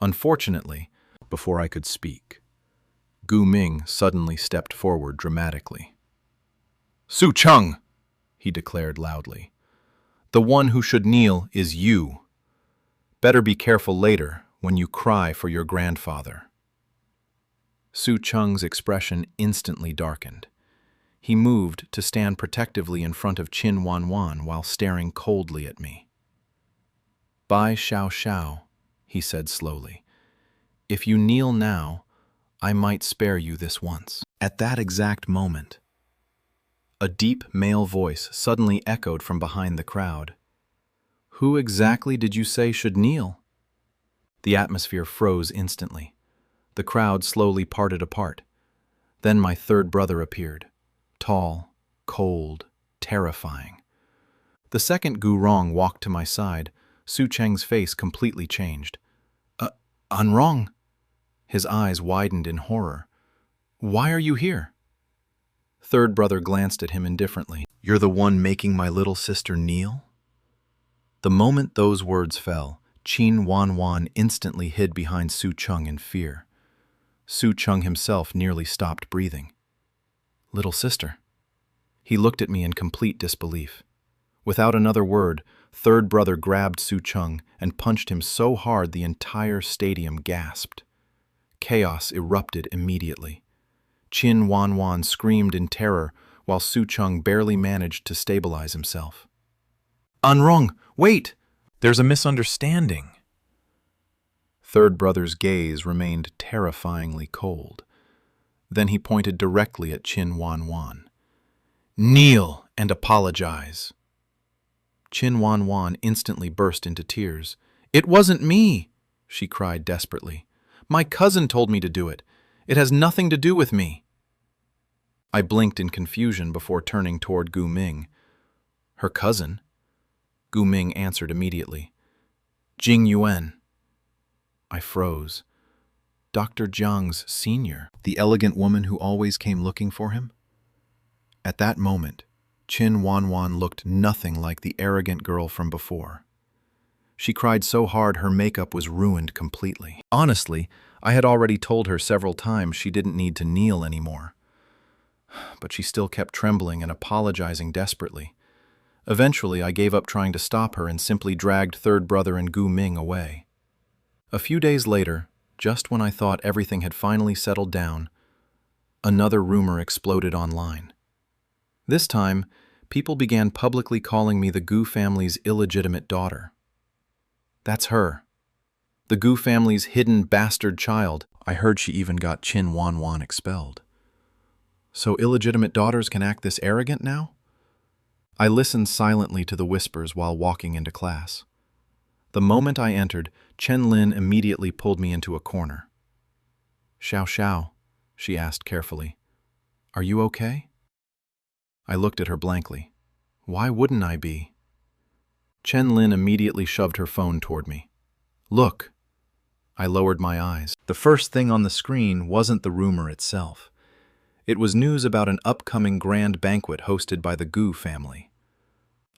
Unfortunately, before I could speak, Gu Ming suddenly stepped forward dramatically. "Su Cheng," he declared loudly, "the one who should kneel is you. Better be careful later when you cry for your grandfather." Su Cheng's expression instantly darkened. He moved to stand protectively in front of Qin Wanwan while staring coldly at me. "Bai Xiao Xiao," he said slowly, "if you kneel now, I might spare you this once." At that exact moment, a deep male voice suddenly echoed from behind the crowd. "Who exactly did you say should kneel?" The atmosphere froze instantly. The crowd slowly parted apart. Then my third brother appeared. Tall, cold, terrifying. The second Gu Rong walked to my side. Su Cheng's face completely changed. Anrong?" His eyes widened in horror. "Why are you here?" Third brother glanced at him indifferently. "You're the one making my little sister kneel?" The moment those words fell, Qin Wanwan instantly hid behind Su Cheng in fear. Su Cheng himself nearly stopped breathing. "Little sister?" He looked at me in complete disbelief. Without another word, third brother grabbed Su Cheng and punched him so hard the entire stadium gasped. Chaos erupted immediately. Qin Wanwan screamed in terror while Su Cheng barely managed to stabilize himself. "Anrong, wait! There's a misunderstanding." Third brother's gaze remained terrifyingly cold. Then he pointed directly at Qin Wanwan. "Kneel and apologize." Qin Wanwan instantly burst into tears. "It wasn't me," she cried desperately. "My cousin told me to do it. It has nothing to do with me." I blinked in confusion before turning toward Gu Ming. "Her cousin?" Gu Ming answered immediately. "Jing Yuan." I froze. Dr. Jiang's senior, the elegant woman who always came looking for him? At that moment, Qin Wanwan looked nothing like the arrogant girl from before. She cried so hard her makeup was ruined completely. Honestly, I had already told her several times she didn't need to kneel anymore. But she still kept trembling and apologizing desperately. Eventually, I gave up trying to stop her and simply dragged third brother and Gu Ming away. A few days later, just when I thought everything had finally settled down, another rumor exploded online. This time, people began publicly calling me the Gu family's illegitimate daughter. That's her. The Gu family's hidden bastard child. I heard she even got Qin Wanwan expelled. So illegitimate daughters can act this arrogant now? I listened silently to the whispers while walking into class. The moment I entered, Chen Lin immediately pulled me into a corner. "Xiao Xiao," she asked carefully. "Are you okay?" I looked at her blankly. Why wouldn't I be? Chen Lin immediately shoved her phone toward me. "Look." I lowered my eyes. The first thing on the screen wasn't the rumor itself. It was news about an upcoming grand banquet hosted by the Gu family.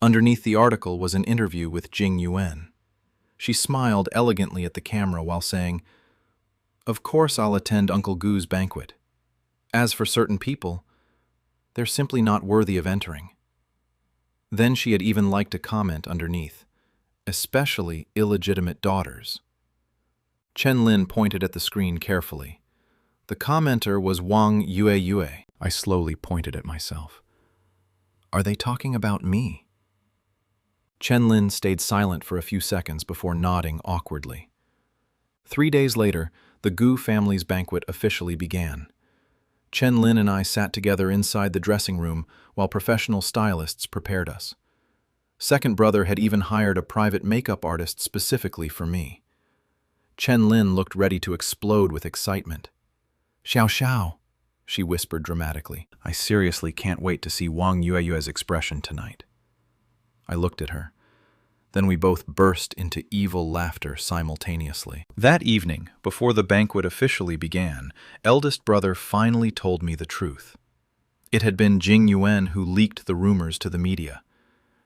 Underneath the article was an interview with Jing Yuan. She smiled elegantly at the camera while saying, "Of course I'll attend Uncle Gu's banquet. As for certain people, they're simply not worthy of entering." Then she had even liked a comment underneath, "Especially illegitimate daughters." Chen Lin pointed at the screen carefully. The commenter was Wang Yue. I slowly pointed at myself. Are they talking about me? Chen Lin stayed silent for a few seconds before nodding awkwardly. 3 days later, the Gu family's banquet officially began. Chen Lin and I sat together inside the dressing room while professional stylists prepared us. Second brother had even hired a private makeup artist specifically for me. Chen Lin looked ready to explode with excitement. "Xiao Xiao," she whispered dramatically. "I seriously can't wait to see Wang Yue's expression tonight." I looked at her. Then we both burst into evil laughter simultaneously. That evening, before the banquet officially began, eldest brother finally told me the truth. It had been Jing Yuan who leaked the rumors to the media.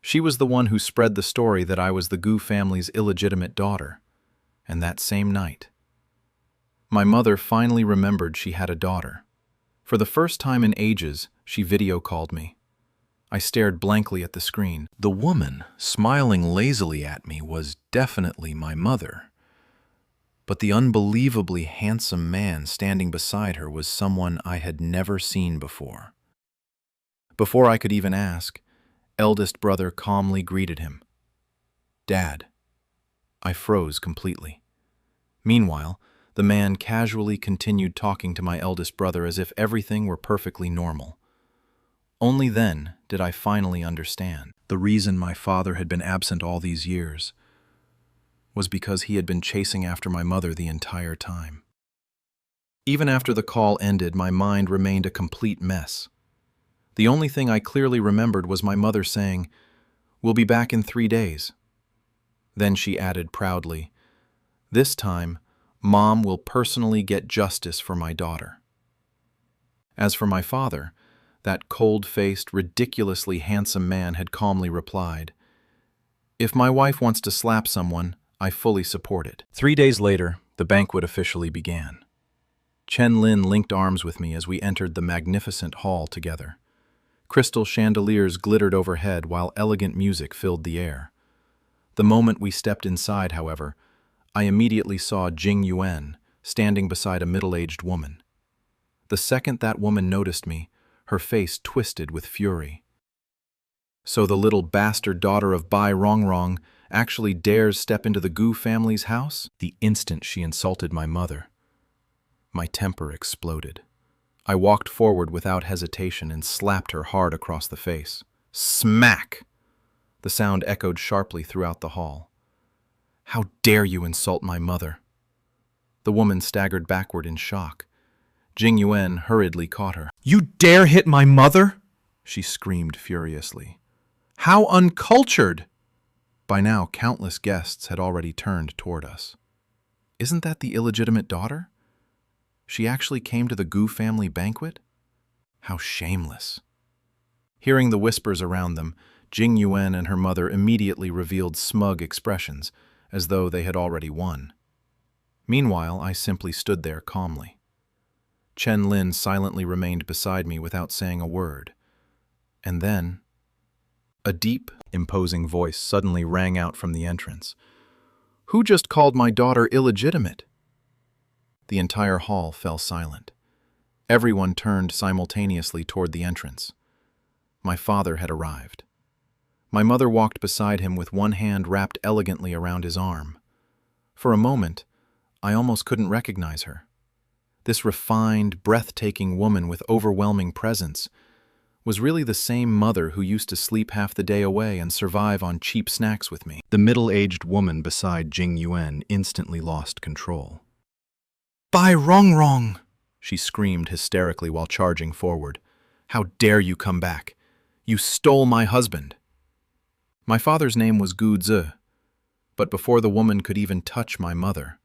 She was the one who spread the story that I was the Gu family's illegitimate daughter. And that same night, my mother finally remembered she had a daughter. For the first time in ages, she video called me. I stared blankly at the screen. The woman, smiling lazily at me, was definitely my mother. But the unbelievably handsome man standing beside her was someone I had never seen before. Before I could even ask, eldest brother calmly greeted him. "Dad." I froze completely. Meanwhile, the man casually continued talking to my eldest brother as if everything were perfectly normal. Only then did I finally understand. The reason my father had been absent all these years was because he had been chasing after my mother the entire time. Even after the call ended, my mind remained a complete mess. The only thing I clearly remembered was my mother saying, "We'll be back in 3 days." Then she added proudly, "This time, Mom will personally get justice for my daughter." As for my father, that cold-faced, ridiculously handsome man had calmly replied, "If my wife wants to slap someone, I fully support it." 3 days later, the banquet officially began. Chen Lin linked arms with me as we entered the magnificent hall together. Crystal chandeliers glittered overhead while elegant music filled the air. The moment we stepped inside, however, I immediately saw Jing Yuan standing beside a middle-aged woman. The second that woman noticed me, her face twisted with fury. So the little bastard daughter of Bai Rongrong actually dares step into the Gu family's house? The instant she insulted my mother, my temper exploded. I walked forward without hesitation and slapped her hard across the face. Smack! The sound echoed sharply throughout the hall. "How dare you insult my mother?" The woman staggered backward in shock. Jing Yuan hurriedly caught her. "You dare hit my mother?" she screamed furiously. "How uncultured!" By now, countless guests had already turned toward us. "Isn't that the illegitimate daughter?" She actually came to the Gu family banquet? How shameless. Hearing the whispers around them, Jing Yuan and her mother immediately revealed smug expressions, as though they had already won. Meanwhile, I simply stood there calmly. Chen Lin silently remained beside me without saying a word. And then, a deep, imposing voice suddenly rang out from the entrance. "Who just called my daughter illegitimate?" The entire hall fell silent. Everyone turned simultaneously toward the entrance. My father had arrived. My mother walked beside him with one hand wrapped elegantly around his arm. For a moment, I almost couldn't recognize her. This refined, breathtaking woman with overwhelming presence was really the same mother who used to sleep half the day away and survive on cheap snacks with me. The middle-aged woman beside Jing Yuan instantly lost control. "Bai Rongrong!" she screamed hysterically while charging forward. "How dare you come back? You stole my husband!" My father's name was Gu Zi, but before the woman could even touch my mother,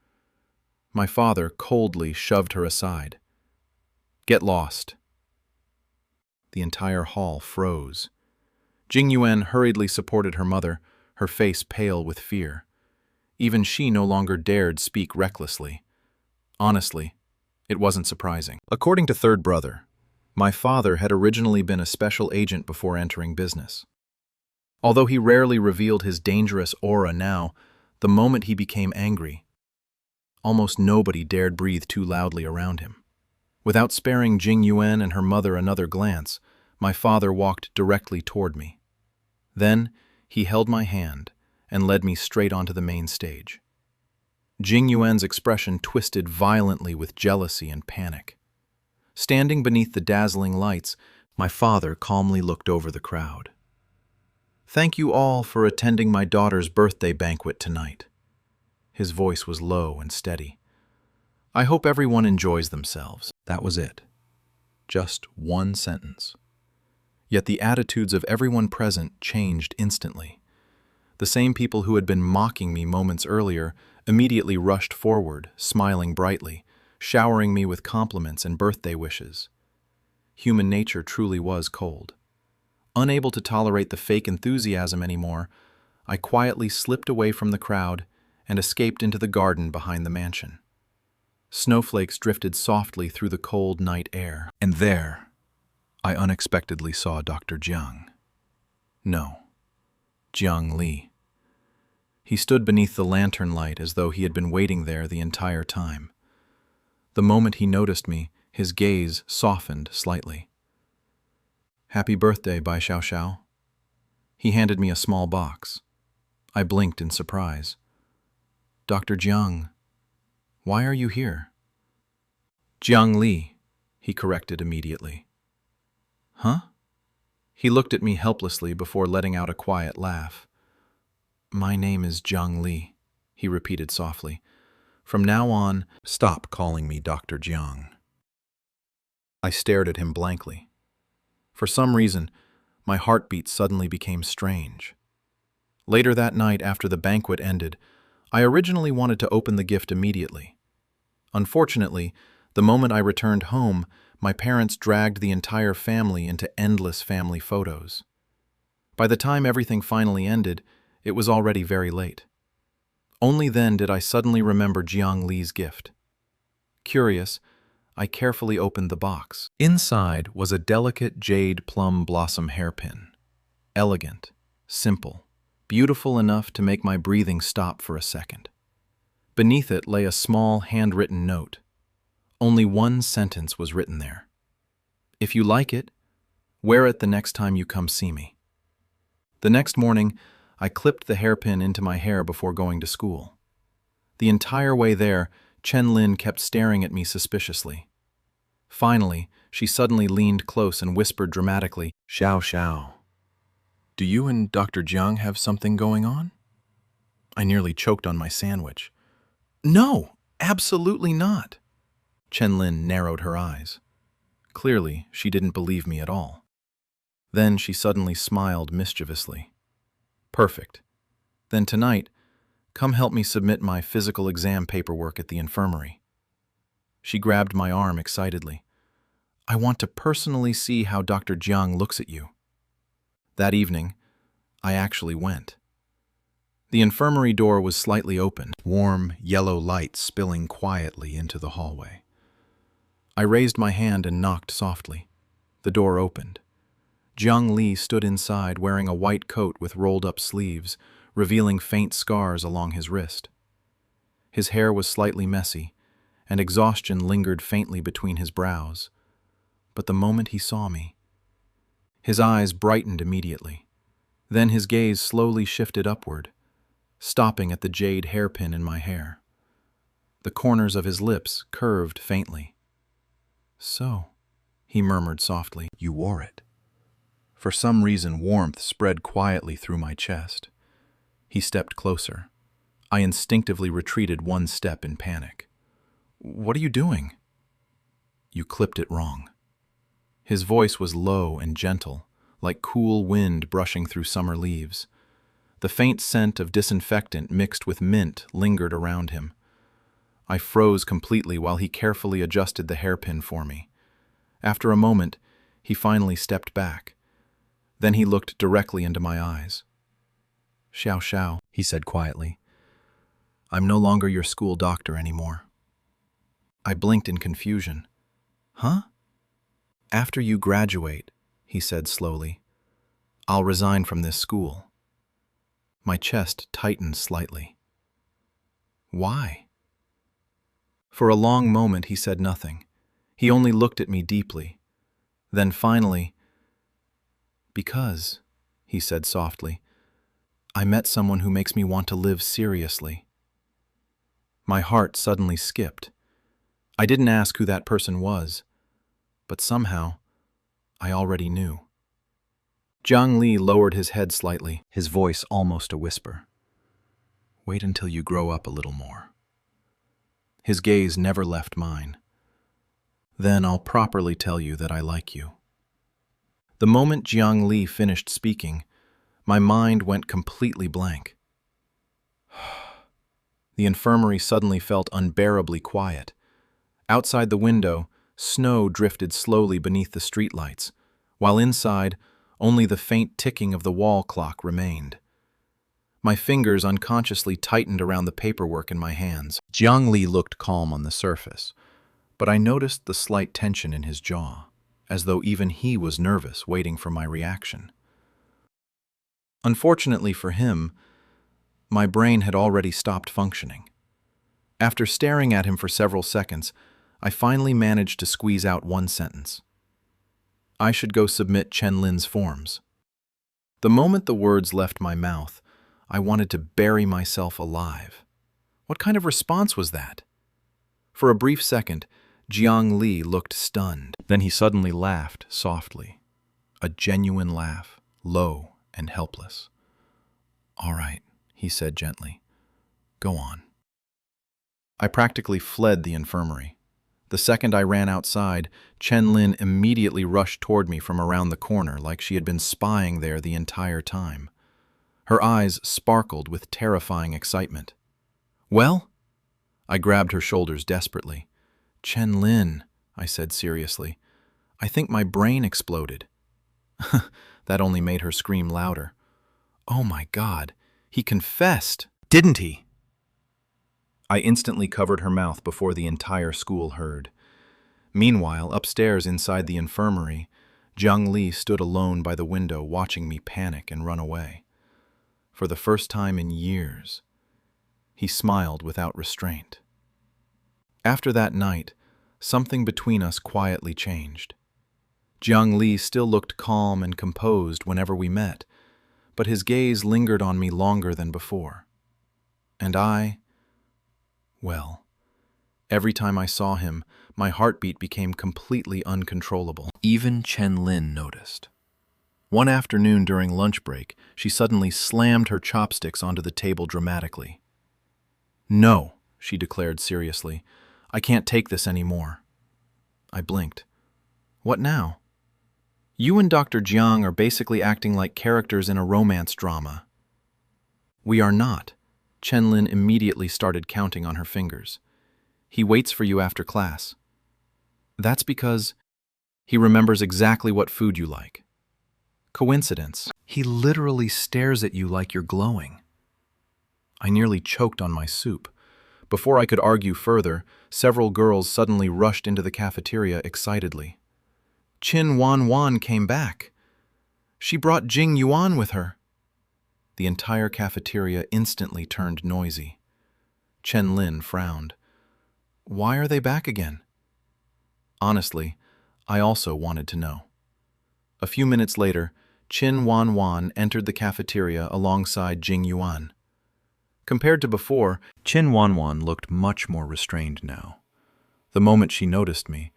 my father coldly shoved her aside. "Get lost." The entire hall froze. Jing Yuan hurriedly supported her mother, her face pale with fear. Even she no longer dared speak recklessly. Honestly, it wasn't surprising. According to third brother, my father had originally been a special agent before entering business. Although he rarely revealed his dangerous aura now, the moment he became angry, almost nobody dared breathe too loudly around him. Without sparing Jing Yuan and her mother another glance, my father walked directly toward me. Then, he held my hand and led me straight onto the main stage. Jing Yuan's expression twisted violently with jealousy and panic. Standing beneath the dazzling lights, my father calmly looked over the crowd. "Thank you all for attending my daughter's birthday banquet tonight." His voice was low and steady. "I hope everyone enjoys themselves." That was it. Just one sentence. Yet the attitudes of everyone present changed instantly. The same people who had been mocking me moments earlier immediately rushed forward, smiling brightly, showering me with compliments and birthday wishes. Human nature truly was cold. Unable to tolerate the fake enthusiasm anymore, I quietly slipped away from the crowd and escaped into the garden behind the mansion. Snowflakes drifted softly through the cold night air, and there, I unexpectedly saw Dr. Jiang. No, Jiang Li. He stood beneath the lantern light as though he had been waiting there the entire time. The moment he noticed me, his gaze softened slightly. "Happy birthday, Bai Xiaoxiao." He handed me a small box. I blinked in surprise. "Dr. Jiang, why are you here?" "Jiang Li," he corrected immediately. "Huh?" He looked at me helplessly before letting out a quiet laugh. "My name is Jiang Li," he repeated softly. "From now on, stop calling me Dr. Jiang." I stared at him blankly. For some reason, my heartbeat suddenly became strange. Later that night, after the banquet ended, I originally wanted to open the gift immediately. Unfortunately, the moment I returned home, my parents dragged the entire family into endless family photos. By the time everything finally ended, it was already very late. Only then did I suddenly remember Jiang Li's gift. Curious, I carefully opened the box. Inside was a delicate jade plum blossom hairpin. Elegant, simple, beautiful enough to make my breathing stop for a second. Beneath it lay a small handwritten note. Only one sentence was written there. "If you like it, wear it the next time you come see me." The next morning, I clipped the hairpin into my hair before going to school. The entire way there, Chen Lin kept staring at me suspiciously. Finally, she suddenly leaned close and whispered dramatically, "Xiao Xiao, do you and Dr. Jiang have something going on?" I nearly choked on my sandwich. "No, absolutely not." Chen Lin narrowed her eyes. Clearly, she didn't believe me at all. Then she suddenly smiled mischievously. "Perfect. Then tonight, come help me submit my physical exam paperwork at the infirmary." She grabbed my arm excitedly. I want to personally see how Dr. Jiang looks at you. That evening, I actually went. The infirmary door was slightly open, warm, yellow light spilling quietly into the hallway. I raised my hand and knocked softly. The door opened. Jiang Li stood inside wearing a white coat with rolled-up sleeves, revealing faint scars along his wrist. His hair was slightly messy, and exhaustion lingered faintly between his brows. But the moment he saw me, his eyes brightened immediately. Then his gaze slowly shifted upward, stopping at the jade hairpin in my hair. The corners of his lips curved faintly. "So," he murmured softly, "you wore it." For some reason, warmth spread quietly through my chest. He stepped closer. I instinctively retreated one step in panic. "What are you doing?" "You clipped it wrong." His voice was low and gentle, like cool wind brushing through summer leaves. The faint scent of disinfectant mixed with mint lingered around him. I froze completely while he carefully adjusted the hairpin for me. After a moment, he finally stepped back. Then he looked directly into my eyes. "Xiao Xiao," he said quietly, "I'm no longer your school doctor anymore." I blinked in confusion. "Huh?" "After you graduate," he said slowly, "I'll resign from this school." My chest tightened slightly. "Why?" For a long moment he said nothing. He only looked at me deeply. Then finally, "Because," he said softly, "I met someone who makes me want to live seriously." My heart suddenly skipped. I didn't ask who that person was, but somehow I already knew. Jiang Li lowered his head slightly, his voice almost a whisper. "Wait until you grow up a little more." His gaze never left mine. "Then I'll properly tell you that I like you." The moment Jiang Li finished speaking, my mind went completely blank. The infirmary suddenly felt unbearably quiet. Outside the window, snow drifted slowly beneath the streetlights, while inside, only the faint ticking of the wall clock remained. My fingers unconsciously tightened around the paperwork in my hands. Jiang Li looked calm on the surface, but I noticed the slight tension in his jaw, as though even he was nervous, waiting for my reaction. Unfortunately for him, my brain had already stopped functioning. After staring at him for several seconds, I finally managed to squeeze out one sentence. "I should go submit Chen Lin's forms." The moment the words left my mouth, I wanted to bury myself alive. What kind of response was that? For a brief second, Jiang Li looked stunned. Then he suddenly laughed softly. A genuine laugh, low and helpless. "All right," he said gently. "Go on." I practically fled the infirmary. The second I ran outside, Chen Lin immediately rushed toward me from around the corner like she had been spying there the entire time. Her eyes sparkled with terrifying excitement. "Well?" I grabbed her shoulders desperately. "Chen Lin," I said seriously, "I think my brain exploded." That only made her scream louder. "Oh my God, he confessed, didn't he?" I instantly covered her mouth before the entire school heard. Meanwhile, upstairs inside the infirmary, Jiang Li stood alone by the window watching me panic and run away. For the first time in years, he smiled without restraint. After that night, something between us quietly changed. Jiang Li still looked calm and composed whenever we met, but his gaze lingered on me longer than before. And well, every time I saw him, my heartbeat became completely uncontrollable. Even Chen Lin noticed. One afternoon during lunch break, she suddenly slammed her chopsticks onto the table dramatically. "No," she declared seriously, "I can't take this anymore." I blinked. "What now?" "You and Dr. Jiang are basically acting like characters in a romance drama." "We are not." Chen Lin immediately started counting on her fingers. He waits for you after class. That's because he remembers exactly what food you like. Coincidence. He literally stares at you like you're glowing. I nearly choked on my soup. Before I could argue further, several girls suddenly rushed into the cafeteria excitedly. Qin Wan Wan came back. She brought Jing Yuan with her. The entire cafeteria instantly turned noisy. Chen Lin frowned. Why are they back again? Honestly, I also wanted to know. A few minutes later, Qin Wan Wan entered the cafeteria alongside Jing Yuan. Compared to before, Qin Wan Wan looked much more restrained now. The moment she noticed me,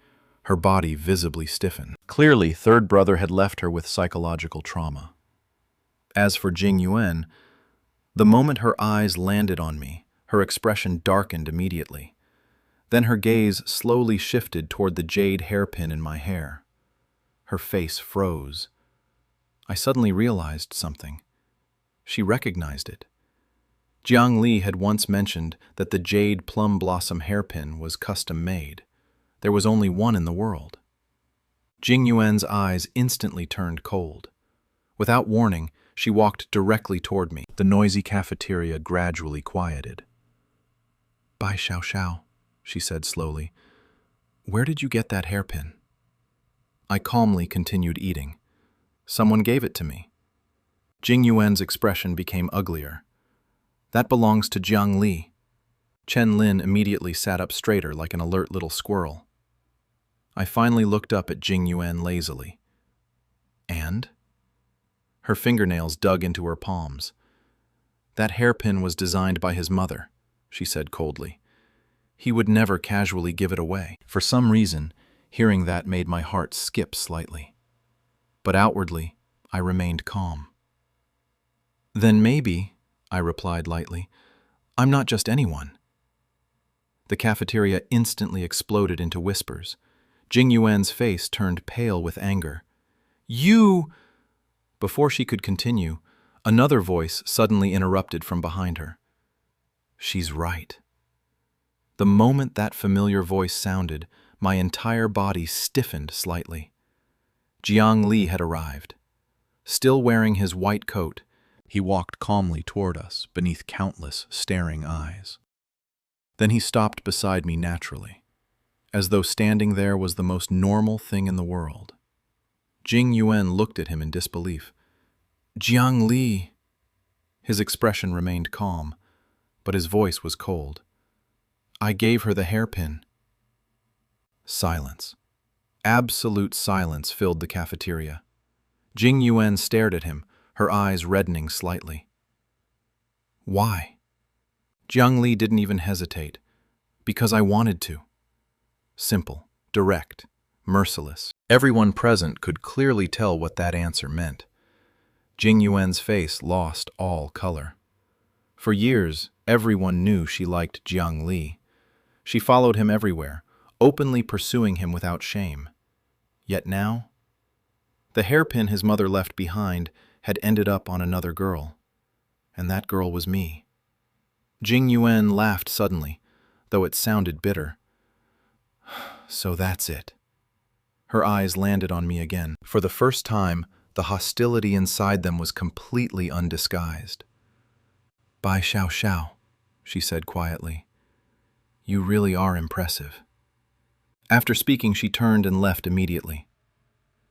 her body visibly stiffened. Clearly, third brother had left her with psychological trauma. As for Jing Yuan, the moment her eyes landed on me, her expression darkened immediately. Then her gaze slowly shifted toward the jade hairpin in my hair. Her face froze. I suddenly realized something. She recognized it. Jiang Li had once mentioned that the jade plum blossom hairpin was custom-made. There was only one in the world. Jing Yuan's eyes instantly turned cold. Without warning, she walked directly toward me. The noisy cafeteria gradually quieted. "Bai Xiao Xiao," she said slowly. "Where did you get that hairpin?" I calmly continued eating. "Someone gave it to me." Jing Yuan's expression became uglier. "That belongs to Jiang Li." Chen Lin immediately sat up straighter like an alert little squirrel. I finally looked up at Jing Yuan lazily. "And?" Her fingernails dug into her palms. "That hairpin was designed by his mother," she said coldly. "He would never casually give it away." For some reason, hearing that made my heart skip slightly. But outwardly, I remained calm. "Then maybe," I replied lightly, "I'm not just anyone." The cafeteria instantly exploded into whispers. Jing Yuan's face turned pale with anger. "You—" Before she could continue, another voice suddenly interrupted from behind her. "She's right." The moment that familiar voice sounded, my entire body stiffened slightly. Jiang Li had arrived. Still wearing his white coat, he walked calmly toward us beneath countless staring eyes. Then he stopped beside me naturally, as though standing there was the most normal thing in the world. Jing Yuan looked at him in disbelief. "Jiang Li." His expression remained calm, but his voice was cold. "I gave her the hairpin." Silence. Absolute silence filled the cafeteria. Jing Yuan stared at him, her eyes reddening slightly. "Why?" Jiang Li didn't even hesitate. "Because I wanted to." Simple, direct, merciless. Everyone present could clearly tell what that answer meant. Jing Yuan's face lost all color. For years, everyone knew she liked Jiang Li. She followed him everywhere, openly pursuing him without shame. Yet now, the hairpin his mother left behind had ended up on another girl, and that girl was me. Jing Yuan laughed suddenly, though it sounded bitter. "So that's it." Her eyes landed on me again. For the first time, the hostility inside them was completely undisguised. "Bai Xiao Xiao," she said quietly. "You really are impressive." After speaking, she turned and left immediately.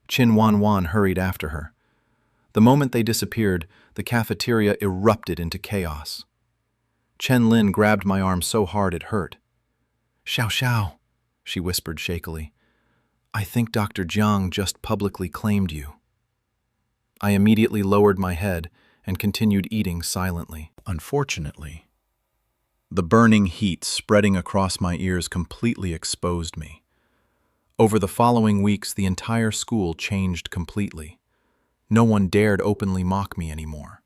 Qin Wan Wan hurried after her. The moment they disappeared, the cafeteria erupted into chaos. Chen Lin grabbed my arm so hard it hurt. "Xiao Xiao," she whispered shakily. "I think Dr. Jiang just publicly claimed you." I immediately lowered my head and continued eating silently. Unfortunately, the burning heat spreading across my ears completely exposed me. Over the following weeks, the entire school changed completely. No one dared openly mock me anymore.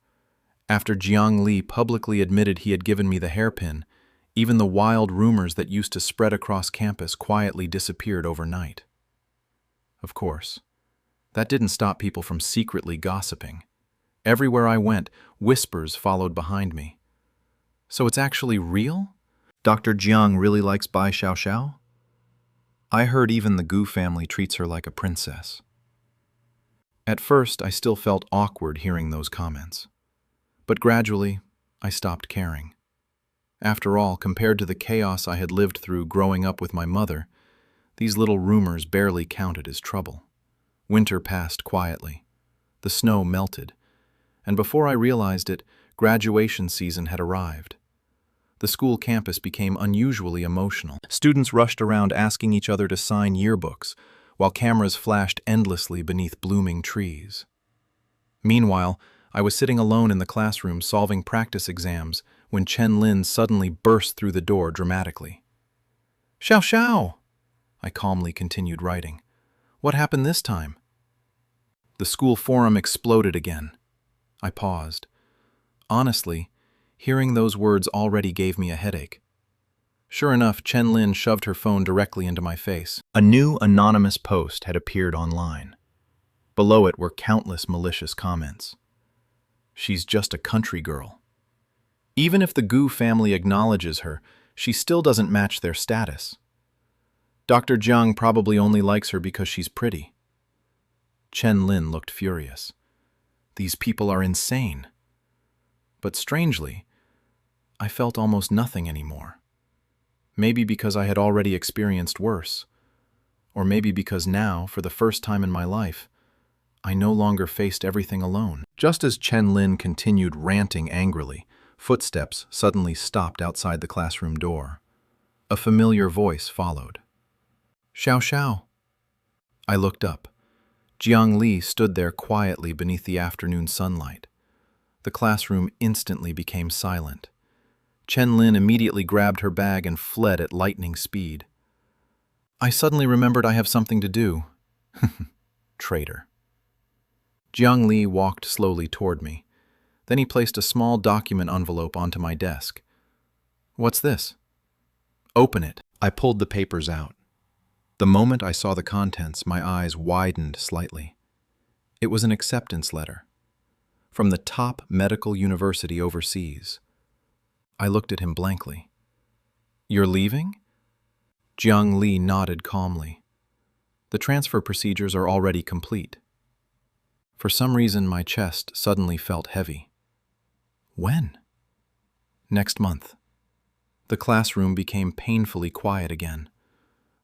After Jiang Li publicly admitted he had given me the hairpin, even the wild rumors that used to spread across campus quietly disappeared overnight. Of course, that didn't stop people from secretly gossiping. Everywhere I went, whispers followed behind me. "So it's actually real?" Dr. Jiang really likes Bai Xiaoxiao? I heard even the Gu family treats her like a princess. At first, I still felt awkward hearing those comments. But gradually, I stopped caring. After all, compared to the chaos I had lived through growing up with my mother, these little rumors barely counted as trouble. Winter passed quietly. The snow melted, and before I realized it, graduation season had arrived. The school campus became unusually emotional. Students rushed around asking each other to sign yearbooks, while cameras flashed endlessly beneath blooming trees. Meanwhile, I was sitting alone in the classroom solving practice exams when Chen Lin suddenly burst through the door dramatically. "Xiao Xiao!" I calmly continued writing. "What happened this time?" The school forum exploded again. I paused. Honestly, hearing those words already gave me a headache. Sure enough, Chen Lin shoved her phone directly into my face. A new anonymous post had appeared online. Below it were countless malicious comments. "She's just a country girl. Even if the Gu family acknowledges her, she still doesn't match their status. Dr. Jiang probably only likes her because she's pretty." Chen Lin looked furious. These people are insane. But strangely, I felt almost nothing anymore. Maybe because I had already experienced worse. Or maybe because now, for the first time in my life, I no longer faced everything alone. Just as Chen Lin continued ranting angrily, footsteps suddenly stopped outside the classroom door. A familiar voice followed. "Xiao Xiao." I looked up. Jiang Li stood there quietly beneath the afternoon sunlight. The classroom instantly became silent. Chen Lin immediately grabbed her bag and fled at lightning speed. I suddenly remembered I have something to do. Traitor. Jiang Li walked slowly toward me. Then he placed a small document envelope onto my desk. "What's this?" "Open it." I pulled the papers out. The moment I saw the contents, my eyes widened slightly. It was an acceptance letter from the top medical university overseas. I looked at him blankly. "You're leaving?" Jiang Li nodded calmly. "The transfer procedures are already complete." For some reason, my chest suddenly felt heavy. "When?" "Next month." The classroom became painfully quiet again.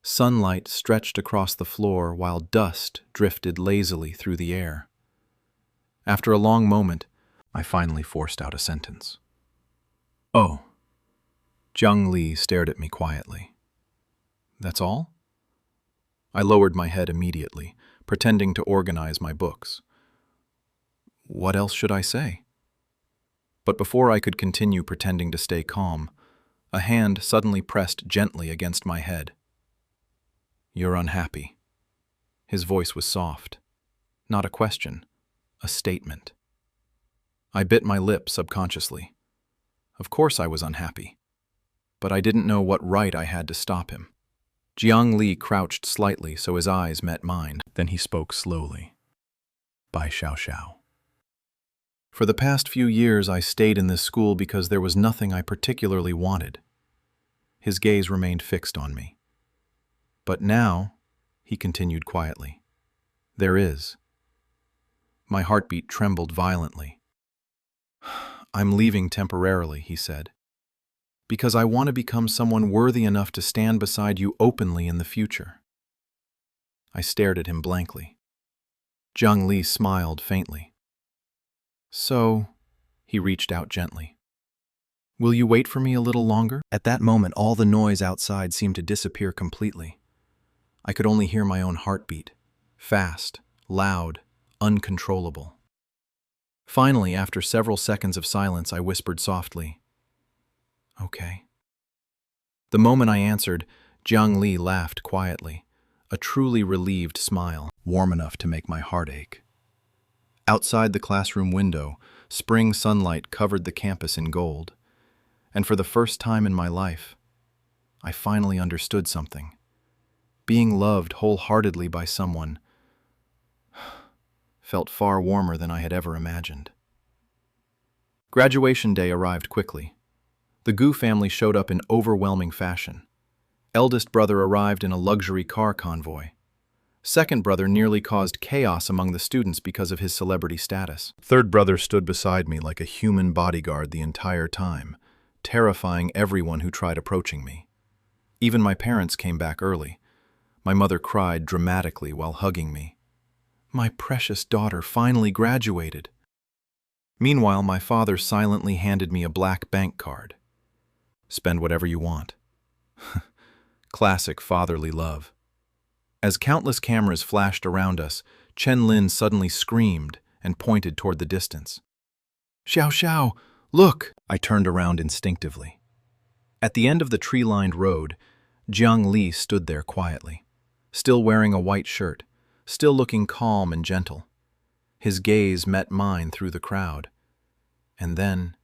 Sunlight stretched across the floor while dust drifted lazily through the air. After a long moment, I finally forced out a sentence. "Oh." Jiang Li stared at me quietly. "That's all?" I lowered my head immediately, pretending to organize my books. What else should I say? But before I could continue pretending to stay calm, a hand suddenly pressed gently against my head. "You're unhappy." His voice was soft. Not a question, a statement. I bit my lip subconsciously. Of course I was unhappy. But I didn't know what right I had to stop him. Jiang Li crouched slightly so his eyes met mine. Then he spoke slowly. "Bai Xiaoxiao. For the past few years I stayed in this school because there was nothing I particularly wanted." His gaze remained fixed on me. "But now," he continued quietly, "there is." My heartbeat trembled violently. "I'm leaving temporarily," he said, "because I want to become someone worthy enough to stand beside you openly in the future." I stared at him blankly. Jiang Li smiled faintly. "So," he reached out gently, "will you wait for me a little longer?" At that moment, all the noise outside seemed to disappear completely. I could only hear my own heartbeat, fast, loud, uncontrollable. Finally, after several seconds of silence, I whispered softly, "Okay." The moment I answered, Jiang Li laughed quietly, a truly relieved smile, warm enough to make my heart ache. Outside the classroom window, spring sunlight covered the campus in gold, and for the first time in my life, I finally understood something. Being loved wholeheartedly by someone felt far warmer than I had ever imagined. Graduation day arrived quickly. The Gu family showed up in overwhelming fashion. Eldest brother arrived in a luxury car convoy. Second brother nearly caused chaos among the students because of his celebrity status. Third brother stood beside me like a human bodyguard the entire time, terrifying everyone who tried approaching me. Even my parents came back early. My mother cried dramatically while hugging me. My precious daughter finally graduated. Meanwhile, my father silently handed me a black bank card. Spend whatever you want. Classic fatherly love. As countless cameras flashed around us, Chen Lin suddenly screamed and pointed toward the distance. Xiao Xiao, look! I turned around instinctively. At the end of the tree-lined road, Jiang Li stood there quietly, still wearing a white shirt, still looking calm and gentle. His gaze met mine through the crowd. And then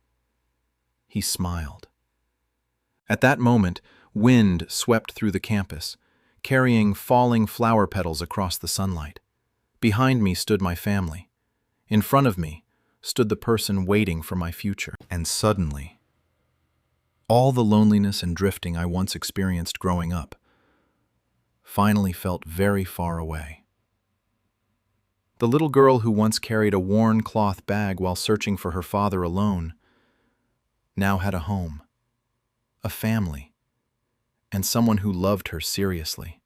he smiled. At that moment, wind swept through the campus, carrying falling flower petals across the sunlight. Behind me stood my family. In front of me stood the person waiting for my future. And suddenly, all the loneliness and drifting I once experienced growing up finally felt very far away. The little girl who once carried a worn cloth bag while searching for her father alone now had a home, a family, and someone who loved her seriously.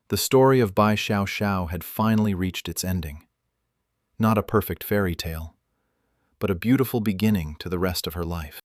The story of Bai Xiao Xiao had finally reached its ending. Not a perfect fairy tale, but a beautiful beginning to the rest of her life.